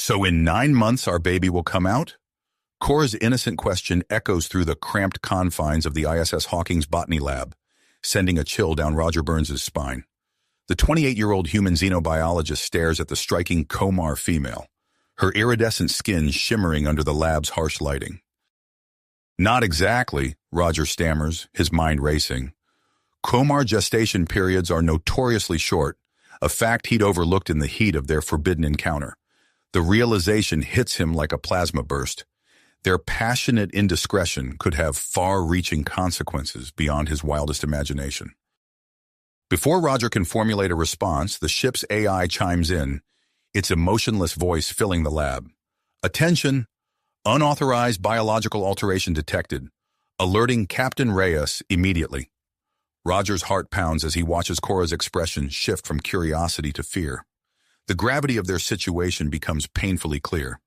So in 9 months our baby will come out? Cora's innocent question echoes through the cramped confines of the ISS Hawking's botany lab, sending a chill down Roger Burns' spine. The 28-year-old human xenobiologist stares at the striking Komar female, her iridescent skin shimmering under the lab's harsh lighting. Not exactly, Roger stammers, his mind racing. Komar gestation periods are notoriously short, a fact he'd overlooked in the heat of their forbidden encounter. The realization hits him like a plasma burst. Their passionate indiscretion could have far-reaching consequences beyond his wildest imagination. Before Roger can formulate a response, the ship's AI chimes in, its emotionless voice filling the lab. Attention! Unauthorized biological alteration detected, alerting Captain Reyes immediately. Roger's heart pounds as he watches Cora's expression shift from curiosity to fear. The gravity of their situation becomes painfully clear.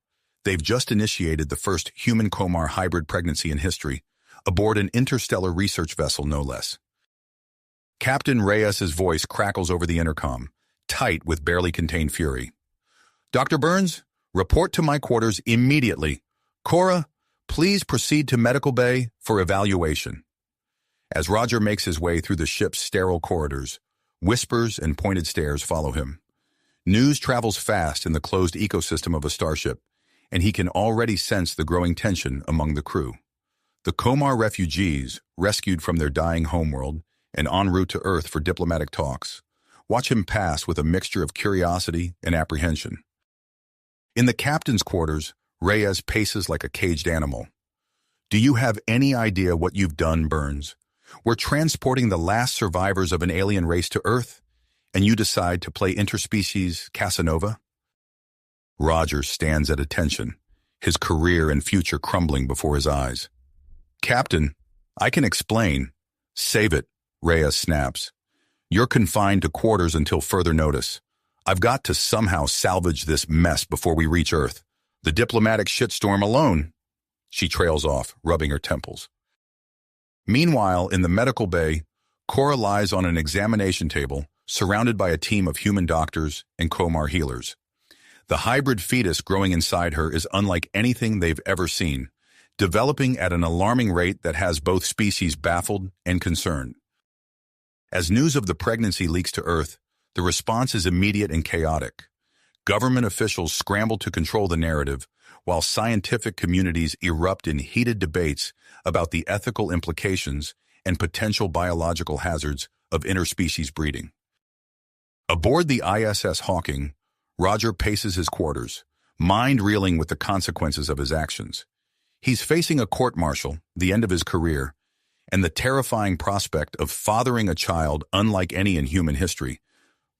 They've just initiated the first human-Komar hybrid pregnancy in history, aboard an interstellar research vessel no less. Captain Reyes' voice crackles over the intercom, tight with barely contained fury. Dr. Burns, report to my quarters immediately. Cora, please proceed to medical bay for evaluation. As Roger makes his way through the ship's sterile corridors, whispers and pointed stares follow him. News travels fast in the closed ecosystem of a starship, and he can already sense the growing tension among the crew. The Komar refugees, rescued from their dying homeworld and en route to Earth for diplomatic talks, watch him pass with a mixture of curiosity and apprehension. In the captain's quarters, Reyes paces like a caged animal. Do you have any idea what you've done, Burns? We're transporting the last survivors of an alien race to Earth, and you decide to play interspecies Casanova? Roger stands at attention, his career and future crumbling before his eyes. Captain, I can explain. Save it, Reyes snaps. You're confined to quarters until further notice. I've got to somehow salvage this mess before we reach Earth. The diplomatic shitstorm alone. She trails off, rubbing her temples. Meanwhile, in the medical bay, Cora lies on an examination table, surrounded by a team of human doctors and Komar healers. The hybrid fetus growing inside her is unlike anything they've ever seen, developing at an alarming rate that has both species baffled and concerned. As news of the pregnancy leaks to Earth, the response is immediate and chaotic. Government officials scramble to control the narrative, while scientific communities erupt in heated debates about the ethical implications and potential biological hazards of interspecies breeding. Aboard the ISS Hawking, Roger paces his quarters, mind reeling with the consequences of his actions. He's facing a court-martial, the end of his career, and the terrifying prospect of fathering a child unlike any in human history.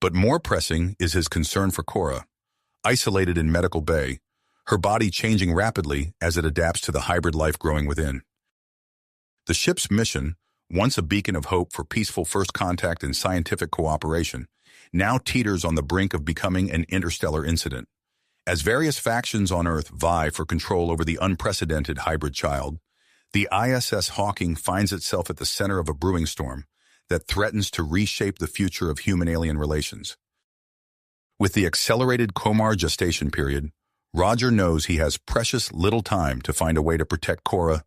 But more pressing is his concern for Cora. Isolated in medical bay, her body changing rapidly as it adapts to the hybrid life growing within. The ship's mission, once a beacon of hope for peaceful first contact and scientific cooperation, now teeters on the brink of becoming an interstellar incident. As various factions on Earth vie for control over the unprecedented hybrid child, the ISS Hawking finds itself at the center of a brewing storm that threatens to reshape the future of human-alien relations. With the accelerated Komar gestation period, Roger knows he has precious little time to find a way to protect Cora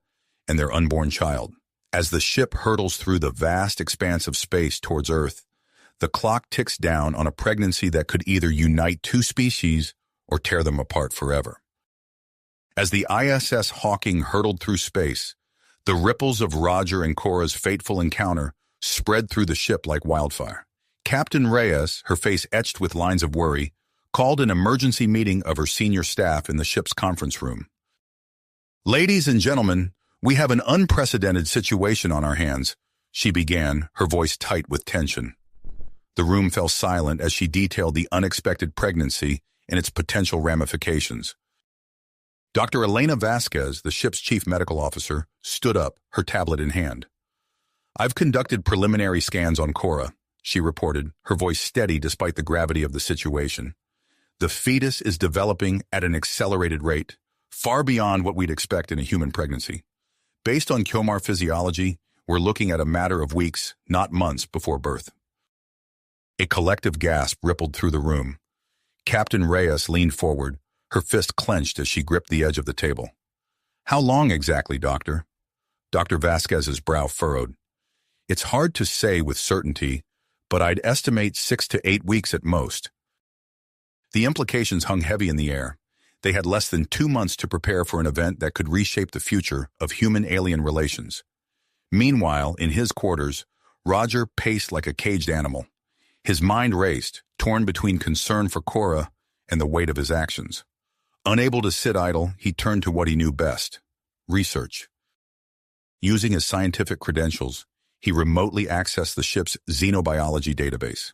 and their unborn child. As the ship hurtles through the vast expanse of space towards Earth, the clock ticks down on a pregnancy that could either unite two species or tear them apart forever. As the ISS Hawking hurtled through space, the ripples of Roger and Cora's fateful encounter spread through the ship like wildfire. Captain Reyes, her face etched with lines of worry, called an emergency meeting of her senior staff in the ship's conference room. Ladies and gentlemen, we have an unprecedented situation on our hands, she began, her voice tight with tension. The room fell silent as she detailed the unexpected pregnancy and its potential ramifications. Dr. Elena Vasquez, the ship's chief medical officer, stood up, her tablet in hand. I've conducted preliminary scans on Cora, she reported, her voice steady despite the gravity of the situation. The fetus is developing at an accelerated rate, far beyond what we'd expect in a human pregnancy. Based on Komar physiology, we're looking at a matter of weeks, not months, before birth. A collective gasp rippled through the room. Captain Reyes leaned forward, Her fist clenched as she gripped the edge of the table. "How long exactly, Doctor?" Dr. Vasquez's brow furrowed. "It's hard to say with certainty, but I'd estimate 6 to 8 weeks at most." The implications hung heavy in the air. They had less than 2 months to prepare for an event that could reshape the future of human-alien relations. Meanwhile, in his quarters, Roger paced like a caged animal. His mind raced, torn between concern for Cora and the weight of his actions. Unable to sit idle, he turned to what he knew best: research. Using his scientific credentials, he remotely accessed the ship's xenobiology database.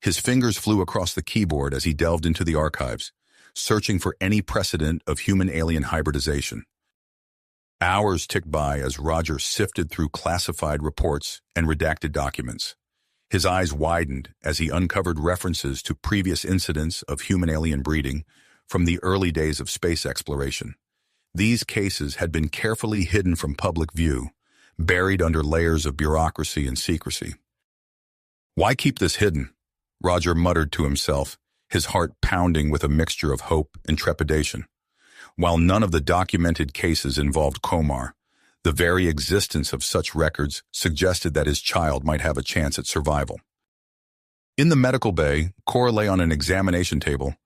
His fingers flew across the keyboard as he delved into the archives, searching for any precedent of human-alien hybridization. Hours ticked by as Roger sifted through classified reports and redacted documents. His eyes widened as he uncovered references to previous incidents of human-alien breeding from the early days of space exploration. These cases had been carefully hidden from public view, buried under layers of bureaucracy and secrecy. "Why keep this hidden?" Roger muttered to himself, his heart pounding with a mixture of hope and trepidation. While none of the documented cases involved Komar, the very existence of such records suggested that his child might have a chance at survival. In the medical bay, Cora lay on an examination table,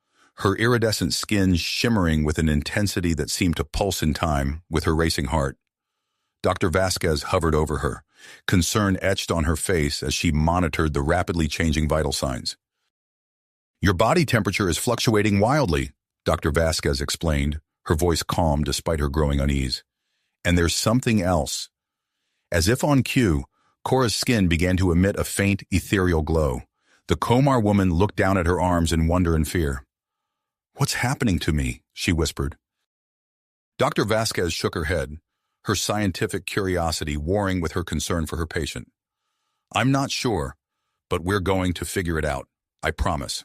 her iridescent skin shimmering with an intensity that seemed to pulse in time with her racing heart. Dr. Vasquez hovered over her, concern etched on her face as she monitored the rapidly changing vital signs. "Your body temperature is fluctuating wildly," Dr. Vasquez explained, her voice calm despite her growing unease. "And there's something else." As if on cue, Cora's skin began to emit a faint, ethereal glow. The Komar woman looked down at her arms in wonder and fear. "What's happening to me?" she whispered. Dr. Vasquez shook her head, her scientific curiosity warring with her concern for her patient. "I'm not sure, but we're going to figure it out, I promise."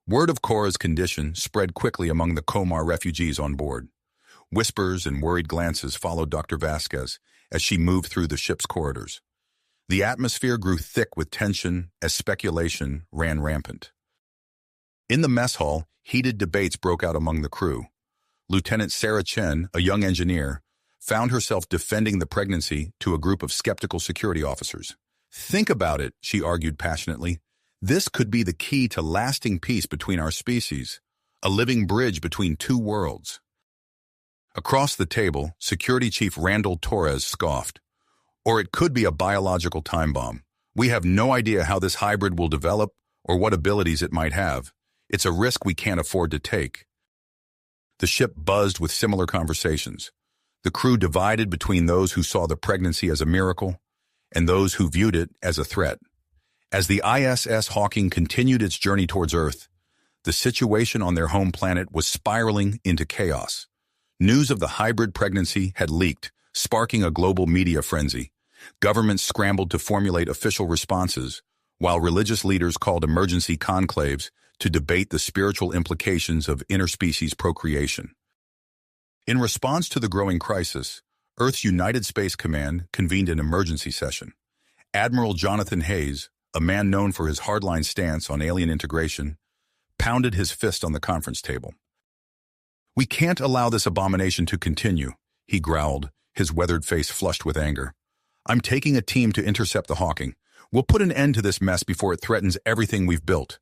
Word of Cora's condition spread quickly among the Komar refugees on board. Whispers and worried glances followed Dr. Vasquez as she moved through the ship's corridors. The atmosphere grew thick with tension as speculation ran rampant. In the mess hall, heated debates broke out among the crew. Lieutenant Sarah Chen, a young engineer, found herself defending the pregnancy to a group of skeptical security officers. "Think about it," she argued passionately. "This could be the key to lasting peace between our species, a living bridge between two worlds." Across the table, Security Chief Randall Torres scoffed. "Or it could be a biological time bomb. We have no idea how this hybrid will develop or what abilities it might have. It's a risk we can't afford to take." The ship buzzed with similar conversations. The crew divided between those who saw the pregnancy as a miracle and those who viewed it as a threat. As the ISS Hawking continued its journey towards Earth, the situation on their home planet was spiraling into chaos. News of the hybrid pregnancy had leaked, sparking a global media frenzy. Governments scrambled to formulate official responses, while religious leaders called emergency conclaves to debate the spiritual implications of interspecies procreation. In response to the growing crisis, Earth's United Space Command convened an emergency session. Admiral Jonathan Hayes, a man known for his hardline stance on alien integration, pounded his fist on the conference table. "We can't allow this abomination to continue," he growled, his weathered face flushed with anger. "I'm taking a team to intercept the Hawking. We'll put an end to this mess before it threatens everything we've built."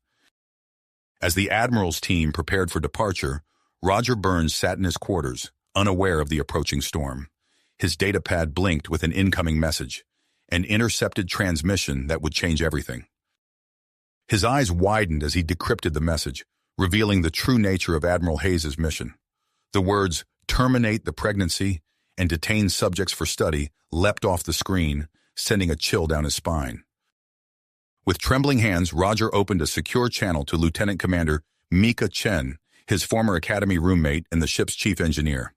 As the Admiral's team prepared for departure, Roger Burns sat in his quarters, unaware of the approaching storm. His datapad blinked with an incoming message, an intercepted transmission that would change everything. His eyes widened as he decrypted the message, revealing the true nature of Admiral Hayes' mission. The words, "terminate the pregnancy" and "detain subjects for study" leapt off the screen, sending a chill down his spine. With trembling hands, Roger opened a secure channel to Lieutenant Commander Mika Chen, his former academy roommate and the ship's chief engineer.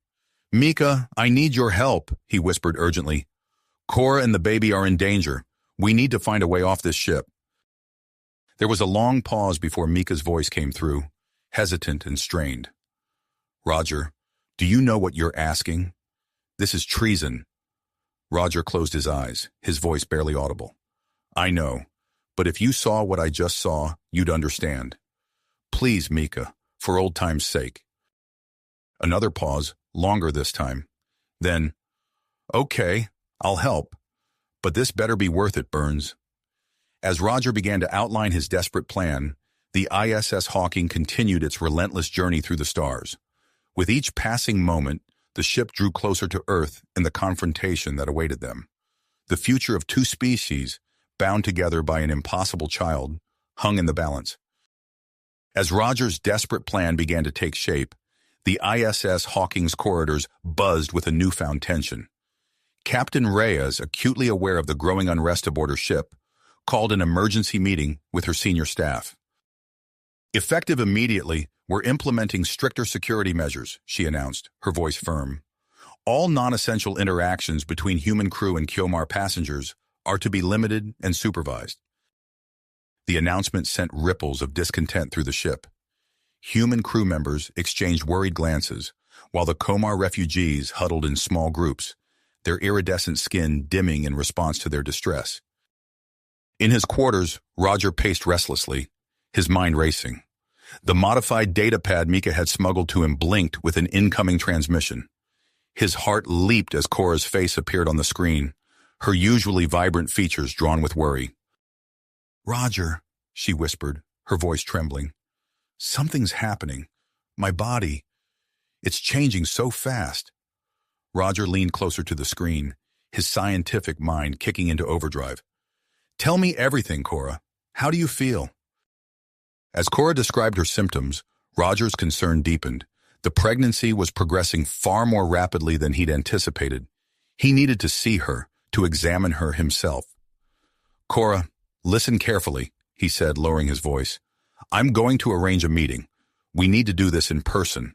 "Mika, I need your help," he whispered urgently. "Cora and the baby are in danger. We need to find a way off this ship." There was a long pause before Mika's voice came through, hesitant and strained. "Roger, do you know what you're asking? This is treason." Roger closed his eyes, his voice barely audible. "I know, but if you saw what I just saw, you'd understand. Please, Mika, for old time's sake." Another pause, longer this time. Then, "Okay, I'll help, but this better be worth it, Burns." As Roger began to outline his desperate plan, the ISS Hawking continued its relentless journey through the stars. With each passing moment, the ship drew closer to Earth in the confrontation that awaited them. The future of two species, bound together by an impossible child, hung in the balance. As Roger's desperate plan began to take shape, the ISS Hawking's corridors buzzed with a newfound tension. Captain Reyes, acutely aware of the growing unrest aboard her ship, called an emergency meeting with her senior staff. "Effective immediately, we're implementing stricter security measures," she announced, her voice firm. "All non-essential interactions between human crew and Kyomar passengers are to be limited and supervised." The announcement sent ripples of discontent through the ship. Human crew members exchanged worried glances, while the Kyomar refugees huddled in small groups, their iridescent skin dimming in response to their distress. In his quarters, Roger paced restlessly, his mind racing. The modified data pad Mika had smuggled to him blinked with an incoming transmission. His heart leaped as Cora's face appeared on the screen, her usually vibrant features drawn with worry. "Roger," she whispered, her voice trembling. "Something's happening. My body. It's changing so fast." Roger leaned closer to the screen, his scientific mind kicking into overdrive. "Tell me everything, Cora. How do you feel?" As Cora described her symptoms, Roger's concern deepened. The pregnancy was progressing far more rapidly than he'd anticipated. He needed to see her, to examine her himself. "Cora, listen carefully," he said, lowering his voice. "I'm going to arrange a meeting. We need to do this in person."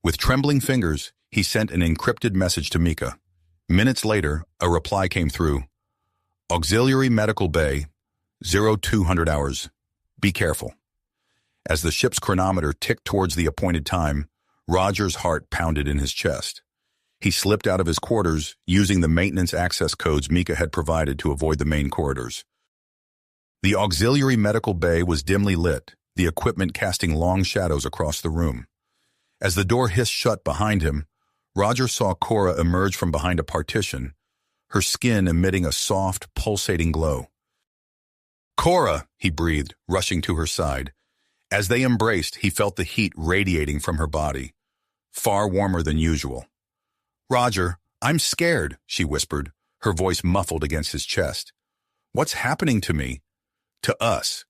With trembling fingers, he sent an encrypted message to Mika. Minutes later, a reply came through. "Auxiliary Medical Bay, 0200 hours. Be careful." As the ship's chronometer ticked towards the appointed time, Roger's heart pounded in his chest. He slipped out of his quarters, using the maintenance access codes Mika had provided to avoid the main corridors. The auxiliary medical bay was dimly lit, the equipment casting long shadows across the room. As the door hissed shut behind him, Roger saw Cora emerge from behind a partition, her skin emitting a soft, pulsating glow. "Cora," he breathed, rushing to her side. As they embraced, he felt the heat radiating from her body, far warmer than usual. "Roger, I'm scared," she whispered, her voice muffled against his chest. "What's happening to me? To us?"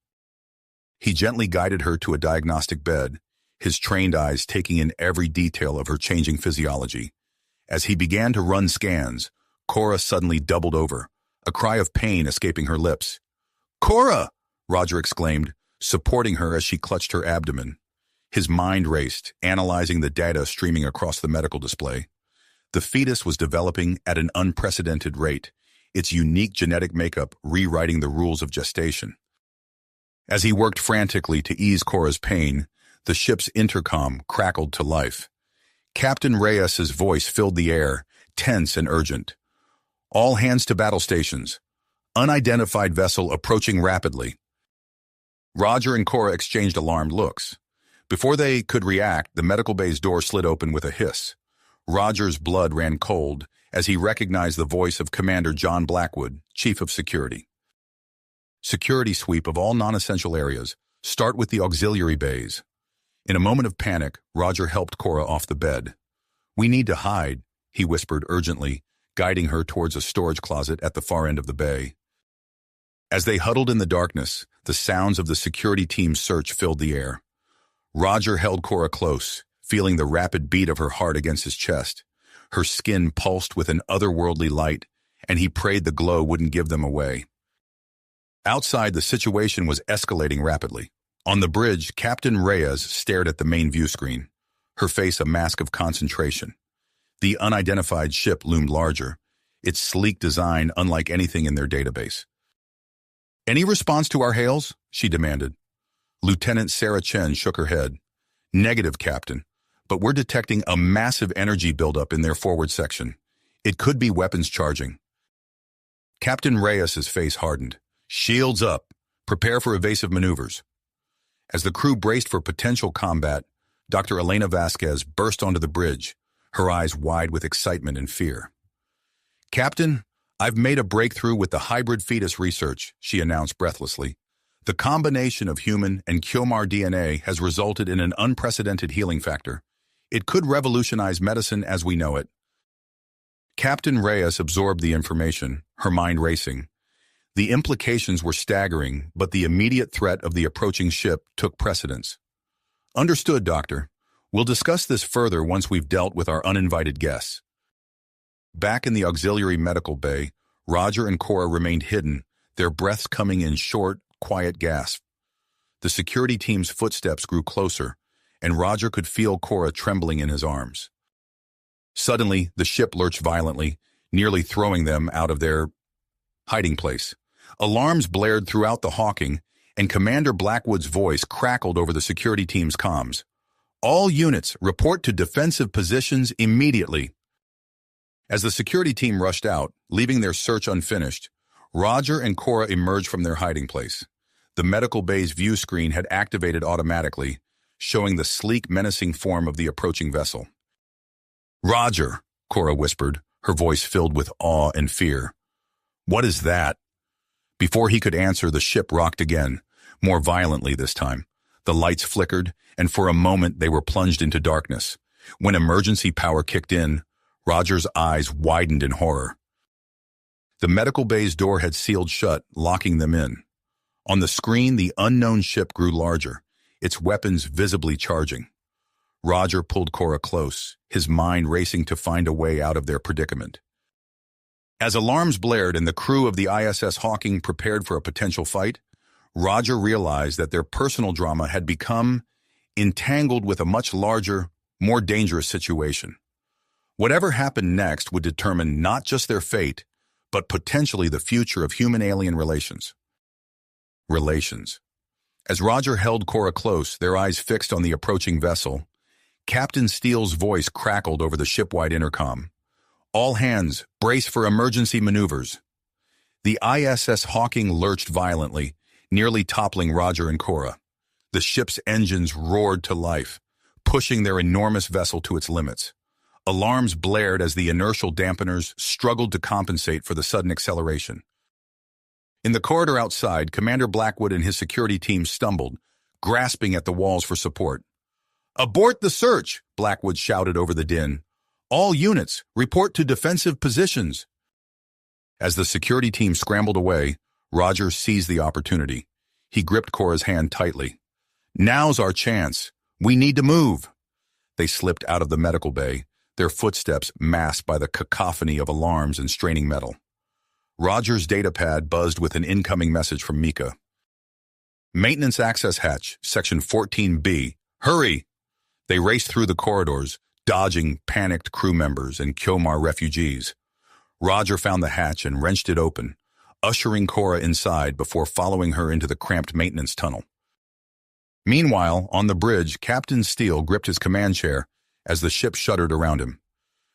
He gently guided her to a diagnostic bed, his trained eyes taking in every detail of her changing physiology. As he began to run scans, Cora suddenly doubled over, a cry of pain escaping her lips. "Cora!" Roger exclaimed, supporting her as she clutched her abdomen. His mind raced, analyzing the data streaming across the medical display. The fetus was developing at an unprecedented rate, its unique genetic makeup rewriting the rules of gestation. As he worked frantically to ease Cora's pain, the ship's intercom crackled to life. Captain Reyes's voice filled the air, tense and urgent. "All hands to battle stations. Unidentified vessel approaching rapidly." Roger and Cora exchanged alarmed looks. Before they could react, the medical bay's door slid open with a hiss. Roger's blood ran cold as he recognized the voice of Commander John Blackwood, Chief of Security. "Security sweep of all non-essential areas. Start with the auxiliary bays." In a moment of panic, Roger helped Cora off the bed. "We need to hide," he whispered urgently, guiding her towards a storage closet at the far end of the bay. As they huddled in the darkness, the sounds of the security team's search filled the air. Roger held Cora close, feeling the rapid beat of her heart against his chest. Her skin pulsed with an otherworldly light, and he prayed the glow wouldn't give them away. Outside, the situation was escalating rapidly. On the bridge, Captain Reyes stared at the main view screen, her face a mask of concentration. The unidentified ship loomed larger, its sleek design unlike anything in their database. "Any response to our hails?" she demanded. Lieutenant Sarah Chen shook her head. "Negative, Captain, but we're detecting a massive energy buildup in their forward section. It could be weapons charging." Captain Reyes's face hardened. "Shields up. Prepare for evasive maneuvers." As the crew braced for potential combat, Dr. Elena Vasquez burst onto the bridge, her eyes wide with excitement and fear. "Captain, I've made a breakthrough with the hybrid fetus research," she announced breathlessly. "The combination of human and Kyomar DNA has resulted in an unprecedented healing factor. It could revolutionize medicine as we know it." Captain Reyes absorbed the information, her mind racing. The implications were staggering, but the immediate threat of the approaching ship took precedence. "Understood, Doctor. We'll discuss this further once we've dealt with our uninvited guests." Back in the auxiliary medical bay, Roger and Cora remained hidden, their breaths coming in short, quiet gasps. The security team's footsteps grew closer, and Roger could feel Cora trembling in his arms. Suddenly, the ship lurched violently, nearly throwing them out of their hiding place. Alarms blared throughout the Hawking, and Commander Blackwood's voice crackled over the security team's comms. "All units, report to defensive positions immediately." As the security team rushed out, leaving their search unfinished, Roger and Cora emerged from their hiding place. The medical bay's view screen had activated automatically, showing the sleek, menacing form of the approaching vessel. "Roger," Cora whispered, her voice filled with awe and fear. "What is that?" Before he could answer, the ship rocked again, more violently this time. The lights flickered, and for a moment they were plunged into darkness. When emergency power kicked in, Roger's eyes widened in horror. The medical bay's door had sealed shut, locking them in. On the screen, the unknown ship grew larger, its weapons visibly charging. Roger pulled Cora close, his mind racing to find a way out of their predicament. As alarms blared and the crew of the ISS Hawking prepared for a potential fight, Roger realized that their personal drama had become entangled with a much larger, more dangerous situation. Whatever happened next would determine not just their fate, but potentially the future of human-alien relations. As Roger held Cora close, their eyes fixed on the approaching vessel, Captain Steele's voice crackled over the shipwide intercom. "All hands, brace for emergency maneuvers." The ISS Hawking lurched violently, nearly toppling Roger and Cora. The ship's engines roared to life, pushing their enormous vessel to its limits. Alarms blared as the inertial dampeners struggled to compensate for the sudden acceleration. In the corridor outside, Commander Blackwood and his security team stumbled, grasping at the walls for support. "Abort the search!" Blackwood shouted over the din. "All units, report to defensive positions." As the security team scrambled away, Roger seized the opportunity. He gripped Cora's hand tightly. "Now's our chance. We need to move." They slipped out of the medical bay, their footsteps masked by the cacophony of alarms and straining metal. Roger's datapad buzzed with an incoming message from Mika. "Maintenance access hatch, section 14B. Hurry!" They raced through the corridors, dodging panicked crew members and Kyomar refugees. Roger found the hatch and wrenched it open, ushering Cora inside before following her into the cramped maintenance tunnel. Meanwhile, on the bridge, Captain Steele gripped his command chair as the ship shuddered around him.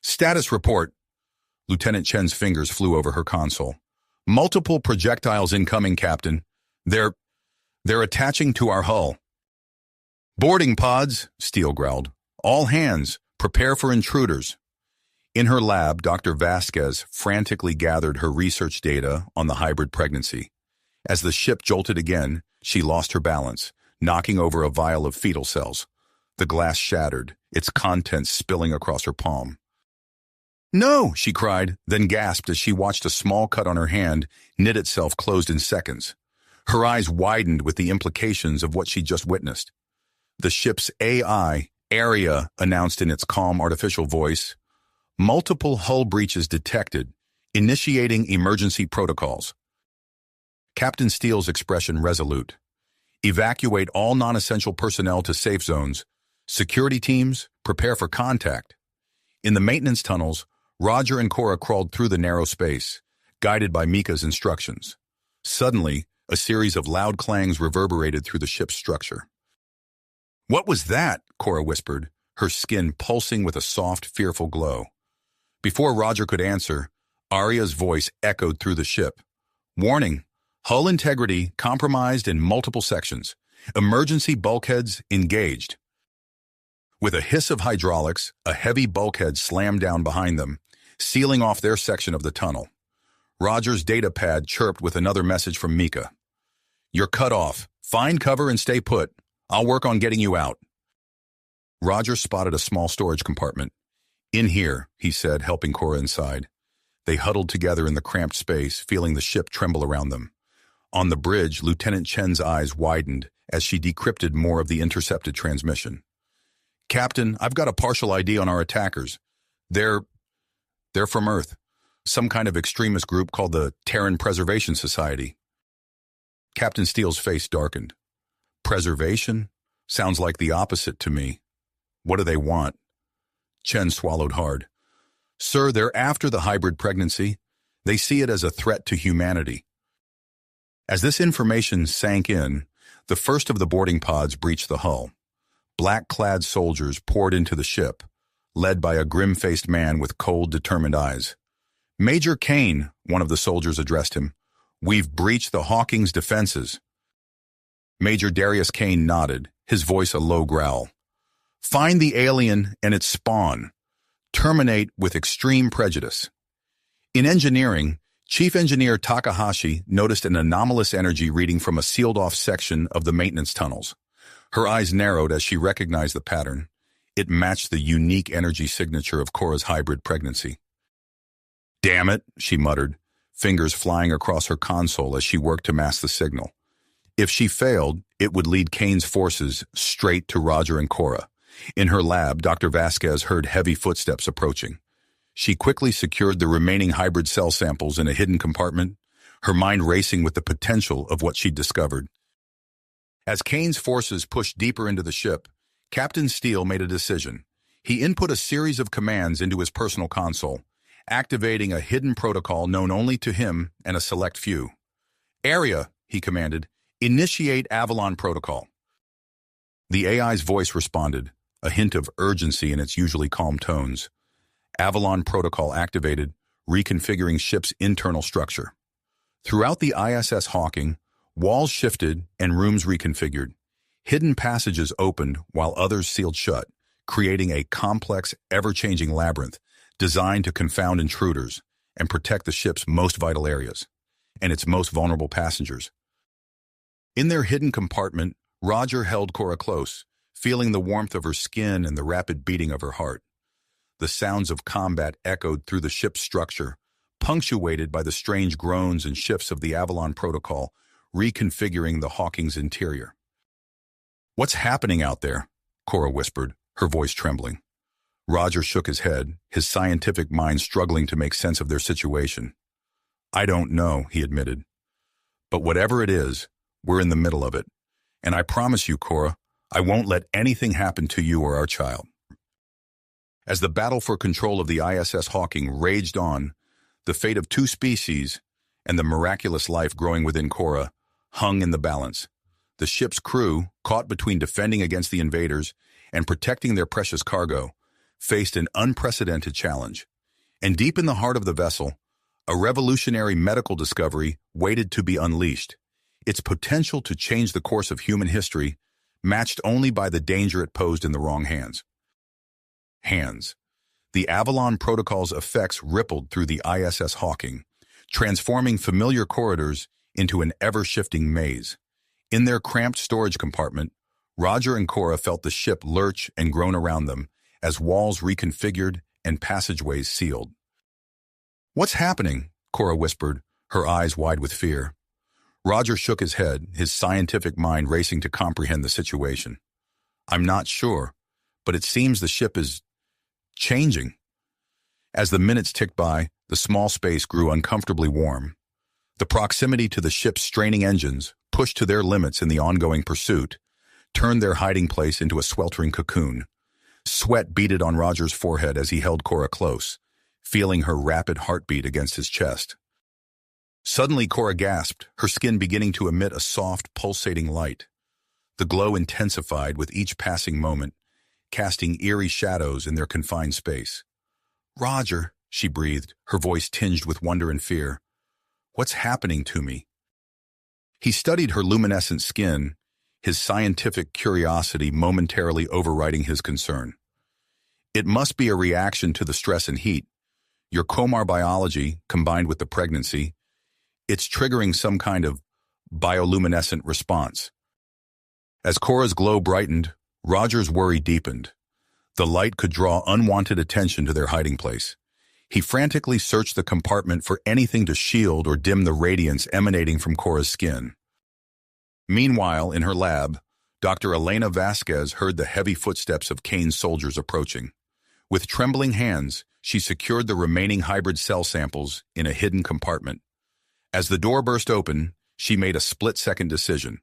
"Status report." Lieutenant Chen's fingers flew over her console. "Multiple projectiles incoming, Captain. They're attaching to our hull." "Boarding pods," Steele growled. "All hands, prepare for intruders." In her lab, Dr. Vasquez frantically gathered her research data on the hybrid pregnancy. As the ship jolted again, she lost her balance, knocking over a vial of fetal cells. The glass shattered, its contents spilling across her palm. "No!" she cried, then gasped as she watched a small cut on her hand knit itself closed in seconds. Her eyes widened with the implications of what she'd just witnessed. The ship's AI, Area, announced in its calm artificial voice, "Multiple hull breaches detected, initiating emergency protocols." Captain Steele's expression resolute. "Evacuate all non-essential personnel to safe zones. Security teams, prepare for contact." In the maintenance tunnels, Roger and Cora crawled through the narrow space, guided by Mika's instructions. Suddenly, a series of loud clangs reverberated through the ship's structure. "What was that?" Cora whispered, her skin pulsing with a soft, fearful glow. Before Roger could answer, Arya's voice echoed through the ship. "Warning, hull integrity compromised in multiple sections. Emergency bulkheads engaged." With a hiss of hydraulics, a heavy bulkhead slammed down behind them, sealing off their section of the tunnel. Roger's data pad chirped with another message from Mika. "You're cut off. Find cover and stay put. I'll work on getting you out." Roger spotted a small storage compartment. "In here," he said, helping Cora inside. They huddled together in the cramped space, feeling the ship tremble around them. On the bridge, Lieutenant Chen's eyes widened as she decrypted more of the intercepted transmission. "Captain, I've got a partial ID on our attackers. They're from Earth. Some kind of extremist group called the Terran Preservation Society." Captain Steele's face darkened. "Preservation? Sounds like the opposite to me. What do they want?" Chen swallowed hard. "Sir, they're after the hybrid pregnancy. They see it as a threat to humanity." As this information sank in, the first of the boarding pods breached the hull. Black-clad soldiers poured into the ship, led by a grim-faced man with cold, determined eyes. "Major Kane," one of the soldiers addressed him, "we've breached the Hawking's defenses." Major Darius Kane nodded, his voice a low growl. "Find the alien and its spawn. Terminate with extreme prejudice." In engineering, Chief Engineer Takahashi noticed an anomalous energy reading from a sealed-off section of the maintenance tunnels. Her eyes narrowed as she recognized the pattern. It matched the unique energy signature of Cora's hybrid pregnancy. "Damn it," she muttered, fingers flying across her console as she worked to mask the signal. If she failed, it would lead Kane's forces straight to Roger and Cora. In her lab, Dr. Vasquez heard heavy footsteps approaching. She quickly secured the remaining hybrid cell samples in a hidden compartment, her mind racing with the potential of what she'd discovered. As Kane's forces pushed deeper into the ship, Captain Steele made a decision. He input a series of commands into his personal console, activating a hidden protocol known only to him and a select few. "Area," he commanded, "initiate Avalon protocol." The AI's voice responded, a hint of urgency in its usually calm tones. Avalon protocol activated, reconfiguring ship's internal structure. Throughout the ISS Hawking, walls shifted and rooms reconfigured. Hidden passages opened while others sealed shut, creating a complex, ever-changing labyrinth designed to confound intruders and protect the ship's most vital areas and its most vulnerable passengers. In their hidden compartment, Roger held Cora close, feeling the warmth of her skin and the rapid beating of her heart. The sounds of combat echoed through the ship's structure, punctuated by the strange groans and shifts of the Avalon protocol, reconfiguring the Hawking's interior. "What's happening out there?" Cora whispered, her voice trembling. Roger shook his head, his scientific mind struggling to make sense of their situation. "I don't know," he admitted. "But whatever it is, we're in the middle of it. And I promise you, Cora, I won't let anything happen to you or our child." As the battle for control of the ISS Hawking raged on, the fate of two species and the miraculous life growing within Cora hung in the balance. The ship's crew, caught between defending against the invaders and protecting their precious cargo, faced an unprecedented challenge. And deep in the heart of the vessel, a revolutionary medical discovery waited to be unleashed, its potential to change the course of human history, matched only by the danger it posed in the wrong hands. The Avalon protocol's effects rippled through the ISS Hawking, transforming familiar corridors into an ever-shifting maze. In their cramped storage compartment, Roger and Cora felt the ship lurch and groan around them as walls reconfigured and passageways sealed. "What's happening?" Cora whispered, her eyes wide with fear. Roger shook his head, his scientific mind racing to comprehend the situation. "I'm not sure, but it seems the ship is changing." As the minutes ticked by, the small space grew uncomfortably warm. The proximity to the ship's straining engines, pushed to their limits in the ongoing pursuit, turned their hiding place into a sweltering cocoon. Sweat beaded on Roger's forehead as he held Cora close, feeling her rapid heartbeat against his chest. Suddenly, Cora gasped, her skin beginning to emit a soft, pulsating light. The glow intensified with each passing moment, casting eerie shadows in their confined space. "Roger," she breathed, her voice tinged with wonder and fear. "What's happening to me?" He studied her luminescent skin, his scientific curiosity momentarily overriding his concern. It must be a reaction to the stress and heat. Your Komar biology, combined with the pregnancy, it's triggering some kind of bioluminescent response. As Cora's glow brightened, Roger's worry deepened. The light could draw unwanted attention to their hiding place. He frantically searched the compartment for anything to shield or dim the radiance emanating from Cora's skin. Meanwhile, in her lab, Dr. Elena Vasquez heard the heavy footsteps of Kane's soldiers approaching. With trembling hands, she secured the remaining hybrid cell samples in a hidden compartment. As the door burst open, she made a split-second decision.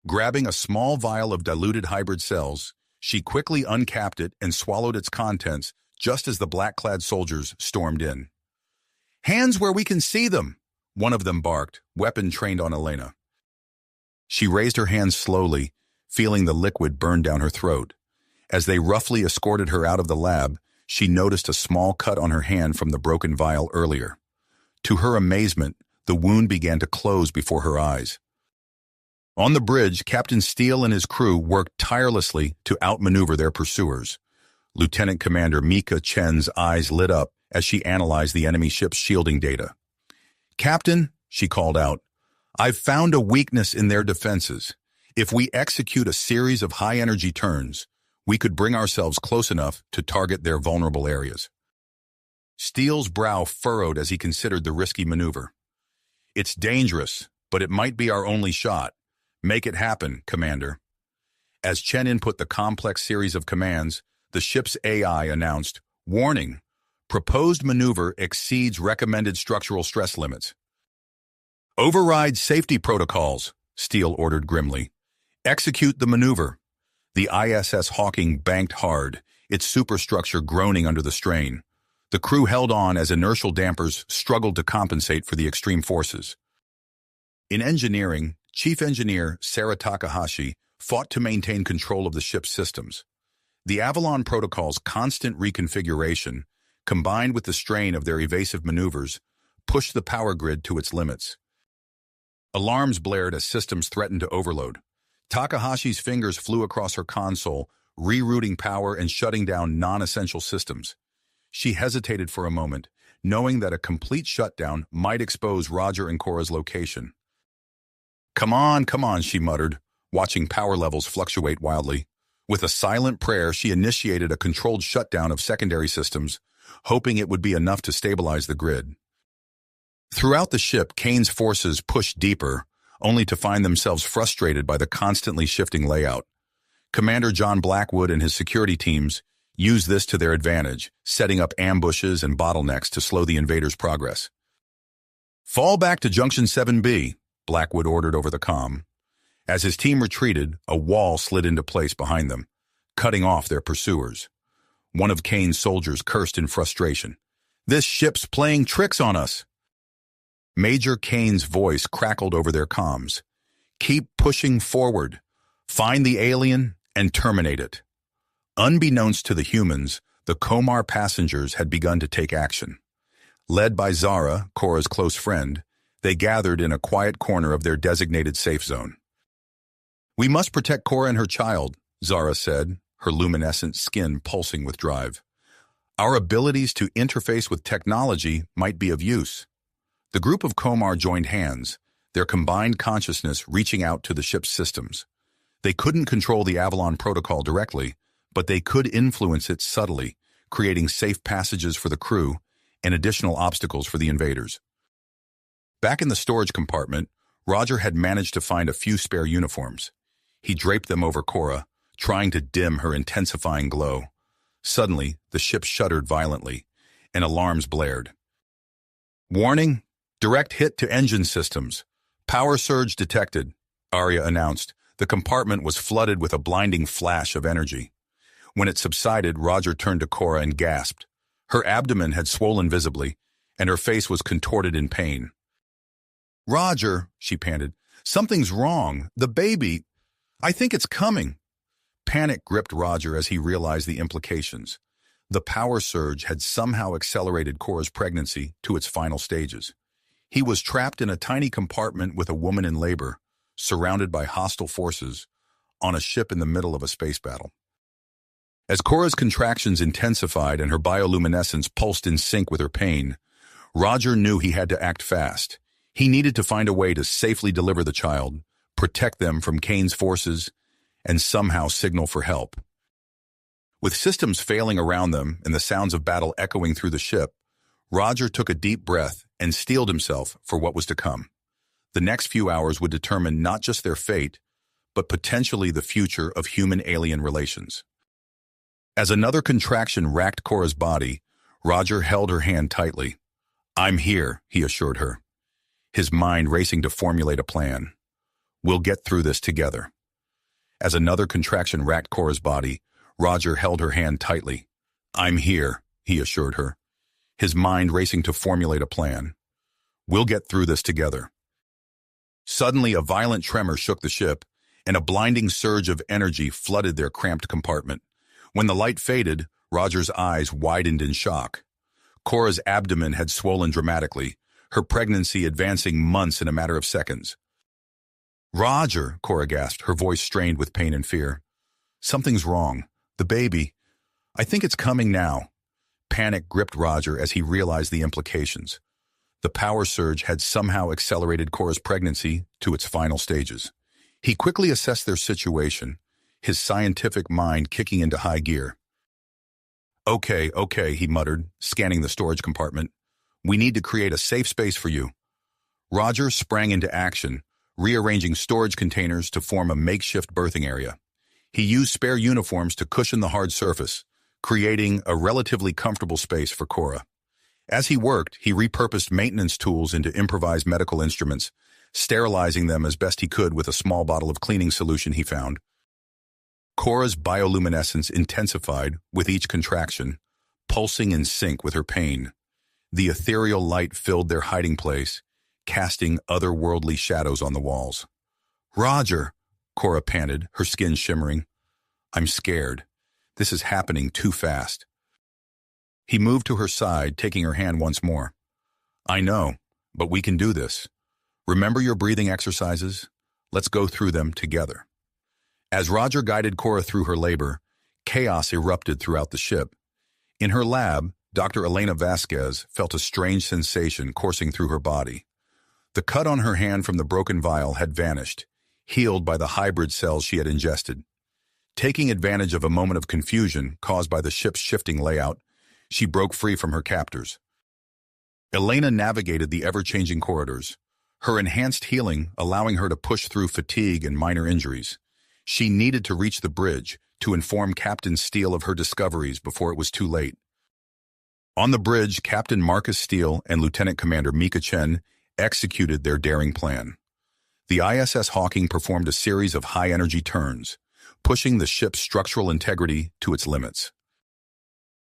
Grabbing a small vial of diluted hybrid cells, she quickly uncapped it and swallowed its contents just as the black-clad soldiers stormed in. "Hands where we can see them!" one of them barked, weapon trained on Elena. She raised her hands slowly, feeling the liquid burn down her throat. As they roughly escorted her out of the lab, she noticed a small cut on her hand from the broken vial earlier. To her amazement, the wound began to close before her eyes. On the bridge, Captain Steele and his crew worked tirelessly to outmaneuver their pursuers. Lieutenant Commander Mika Chen's eyes lit up as she analyzed the enemy ship's shielding data. "Captain," she called out, "I've found a weakness in their defenses. If we execute a series of high-energy turns, we could bring ourselves close enough to target their vulnerable areas." Steele's brow furrowed as he considered the risky maneuver. "It's dangerous, but it might be our only shot. Make it happen, Commander." As Chen input the complex series of commands, the ship's AI announced, "Warning, proposed maneuver exceeds recommended structural stress limits." "Override safety protocols," Steele ordered grimly. "Execute the maneuver." The ISS Hawking banked hard, its superstructure groaning under the strain. The crew held on as inertial dampers struggled to compensate for the extreme forces. In engineering, Chief Engineer Sarah Takahashi fought to maintain control of the ship's systems. The Avalon protocol's constant reconfiguration, combined with the strain of their evasive maneuvers, pushed the power grid to its limits. Alarms blared as systems threatened to overload. Takahashi's fingers flew across her console, rerouting power and shutting down non-essential systems. She hesitated for a moment, knowing that a complete shutdown might expose Roger and Cora's location. Come on, she muttered, watching power levels fluctuate wildly. With a silent prayer, she initiated a controlled shutdown of secondary systems, hoping it would be enough to stabilize the grid. Throughout the ship, Kane's forces pushed deeper, only to find themselves frustrated by the constantly shifting layout. Commander John Blackwood and his security teams used this to their advantage, setting up ambushes and bottlenecks to slow the invaders' progress. "Fall back to Junction 7B, Blackwood ordered over the comm. As his team retreated, a wall slid into place behind them, cutting off their pursuers. One of Kane's soldiers cursed in frustration. "This ship's playing tricks on us." Major Kane's voice crackled over their comms. "Keep pushing forward. Find the alien and terminate it." Unbeknownst to the humans, the Komar passengers had begun to take action. Led by Zara, Cora's close friend, they gathered in a quiet corner of their designated safe zone. "We must protect Cora and her child," Zara said, her luminescent skin pulsing with drive. "Our abilities to interface with technology might be of use." The group of Komar joined hands, their combined consciousness reaching out to the ship's systems. They couldn't control the Avalon protocol directly, but they could influence it subtly, creating safe passages for the crew and additional obstacles for the invaders. Back in the storage compartment, Roger had managed to find a few spare uniforms. He draped them over Cora, trying to dim her intensifying glow. Suddenly, the ship shuddered violently, and alarms blared. "Warning, direct hit to engine systems. Power surge detected," Arya announced. The compartment was flooded with a blinding flash of energy. When it subsided, Roger turned to Cora and gasped. Her abdomen had swollen visibly, and her face was contorted in pain. "Roger," she panted, "something's wrong. The baby. I think it's coming." Panic gripped Roger as he realized the implications. The power surge had somehow accelerated Cora's pregnancy to its final stages. He was trapped in a tiny compartment with a woman in labor, surrounded by hostile forces, on a ship in the middle of a space battle. As Cora's contractions intensified and her bioluminescence pulsed in sync with her pain, Roger knew he had to act fast. He needed to find a way to safely deliver the child, protect them from Kane's forces, and somehow signal for help. With systems failing around them and the sounds of battle echoing through the ship, Roger took a deep breath and steeled himself for what was to come. The next few hours would determine not just their fate, but potentially the future of human-alien relations. As another contraction racked Cora's body, Roger held her hand tightly. "I'm here," he assured her, his mind racing to formulate a plan. "We'll get through this together." As another contraction racked Cora's body, Roger held her hand tightly. "I'm here," he assured her, his mind racing to formulate a plan. "We'll get through this together." Suddenly, a violent tremor shook the ship, and a blinding surge of energy flooded their cramped compartment. When the light faded, Roger's eyes widened in shock. Cora's abdomen had swollen dramatically, her pregnancy advancing months in a matter of seconds. "Roger," Cora gasped, her voice strained with pain and fear. "Something's wrong. The baby. I think it's coming now." Panic gripped Roger as he realized the implications. The power surge had somehow accelerated Cora's pregnancy to its final stages. He quickly assessed their situation, his scientific mind kicking into high gear. Okay, he muttered, scanning the storage compartment. "We need to create a safe space for you." Roger sprang into action, rearranging storage containers to form a makeshift birthing area. He used spare uniforms to cushion the hard surface, creating a relatively comfortable space for Cora. As he worked, he repurposed maintenance tools into improvised medical instruments, sterilizing them as best he could with a small bottle of cleaning solution he found. Cora's bioluminescence intensified with each contraction, pulsing in sync with her pain. The ethereal light filled their hiding place, casting otherworldly shadows on the walls. "Roger," Cora panted, her skin shimmering. "I'm scared. This is happening too fast." He moved to her side, taking her hand once more. "I know, but we can do this. Remember your breathing exercises? Let's go through them together." As Roger guided Cora through her labor, chaos erupted throughout the ship. In her lab, Dr. Elena Vasquez felt a strange sensation coursing through her body. The cut on her hand from the broken vial had vanished, healed by the hybrid cells she had ingested. Taking advantage of a moment of confusion caused by the ship's shifting layout, she broke free from her captors. Elena navigated the ever-changing corridors, her enhanced healing allowing her to push through fatigue and minor injuries. She needed to reach the bridge to inform Captain Steele of her discoveries before it was too late. On the bridge, Captain Marcus Steele and Lieutenant Commander Mika Chen executed their daring plan. The ISS Hawking performed a series of high-energy turns, pushing the ship's structural integrity to its limits.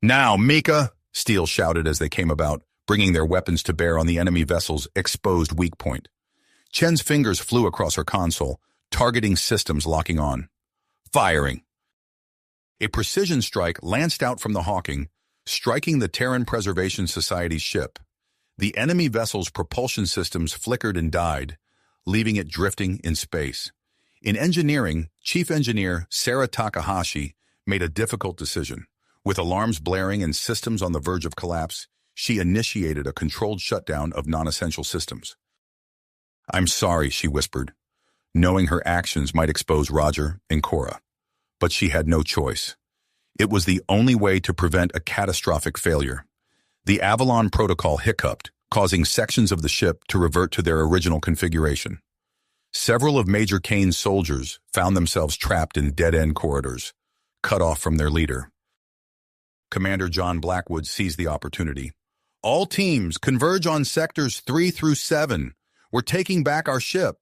"Now, Mika!" Steele shouted as they came about, bringing their weapons to bear on the enemy vessel's exposed weak point. Chen's fingers flew across her console, targeting systems locking on. Firing. A precision strike lanced out from the Hawking, striking the Terran Preservation Society's ship. The enemy vessel's propulsion systems flickered and died, leaving it drifting in space. In engineering, Chief Engineer Sarah Takahashi made a difficult decision. With alarms blaring and systems on the verge of collapse, she initiated a controlled shutdown of non-essential systems. "I'm sorry," she whispered, knowing her actions might expose Roger and Cora. But she had no choice. It was the only way to prevent a catastrophic failure. The Avalon protocol hiccuped, causing sections of the ship to revert to their original configuration. Several of Major Kane's soldiers found themselves trapped in dead-end corridors, cut off from their leader. Commander John Blackwood seized the opportunity. "All teams, converge on sectors 3 through 7. We're taking back our ship."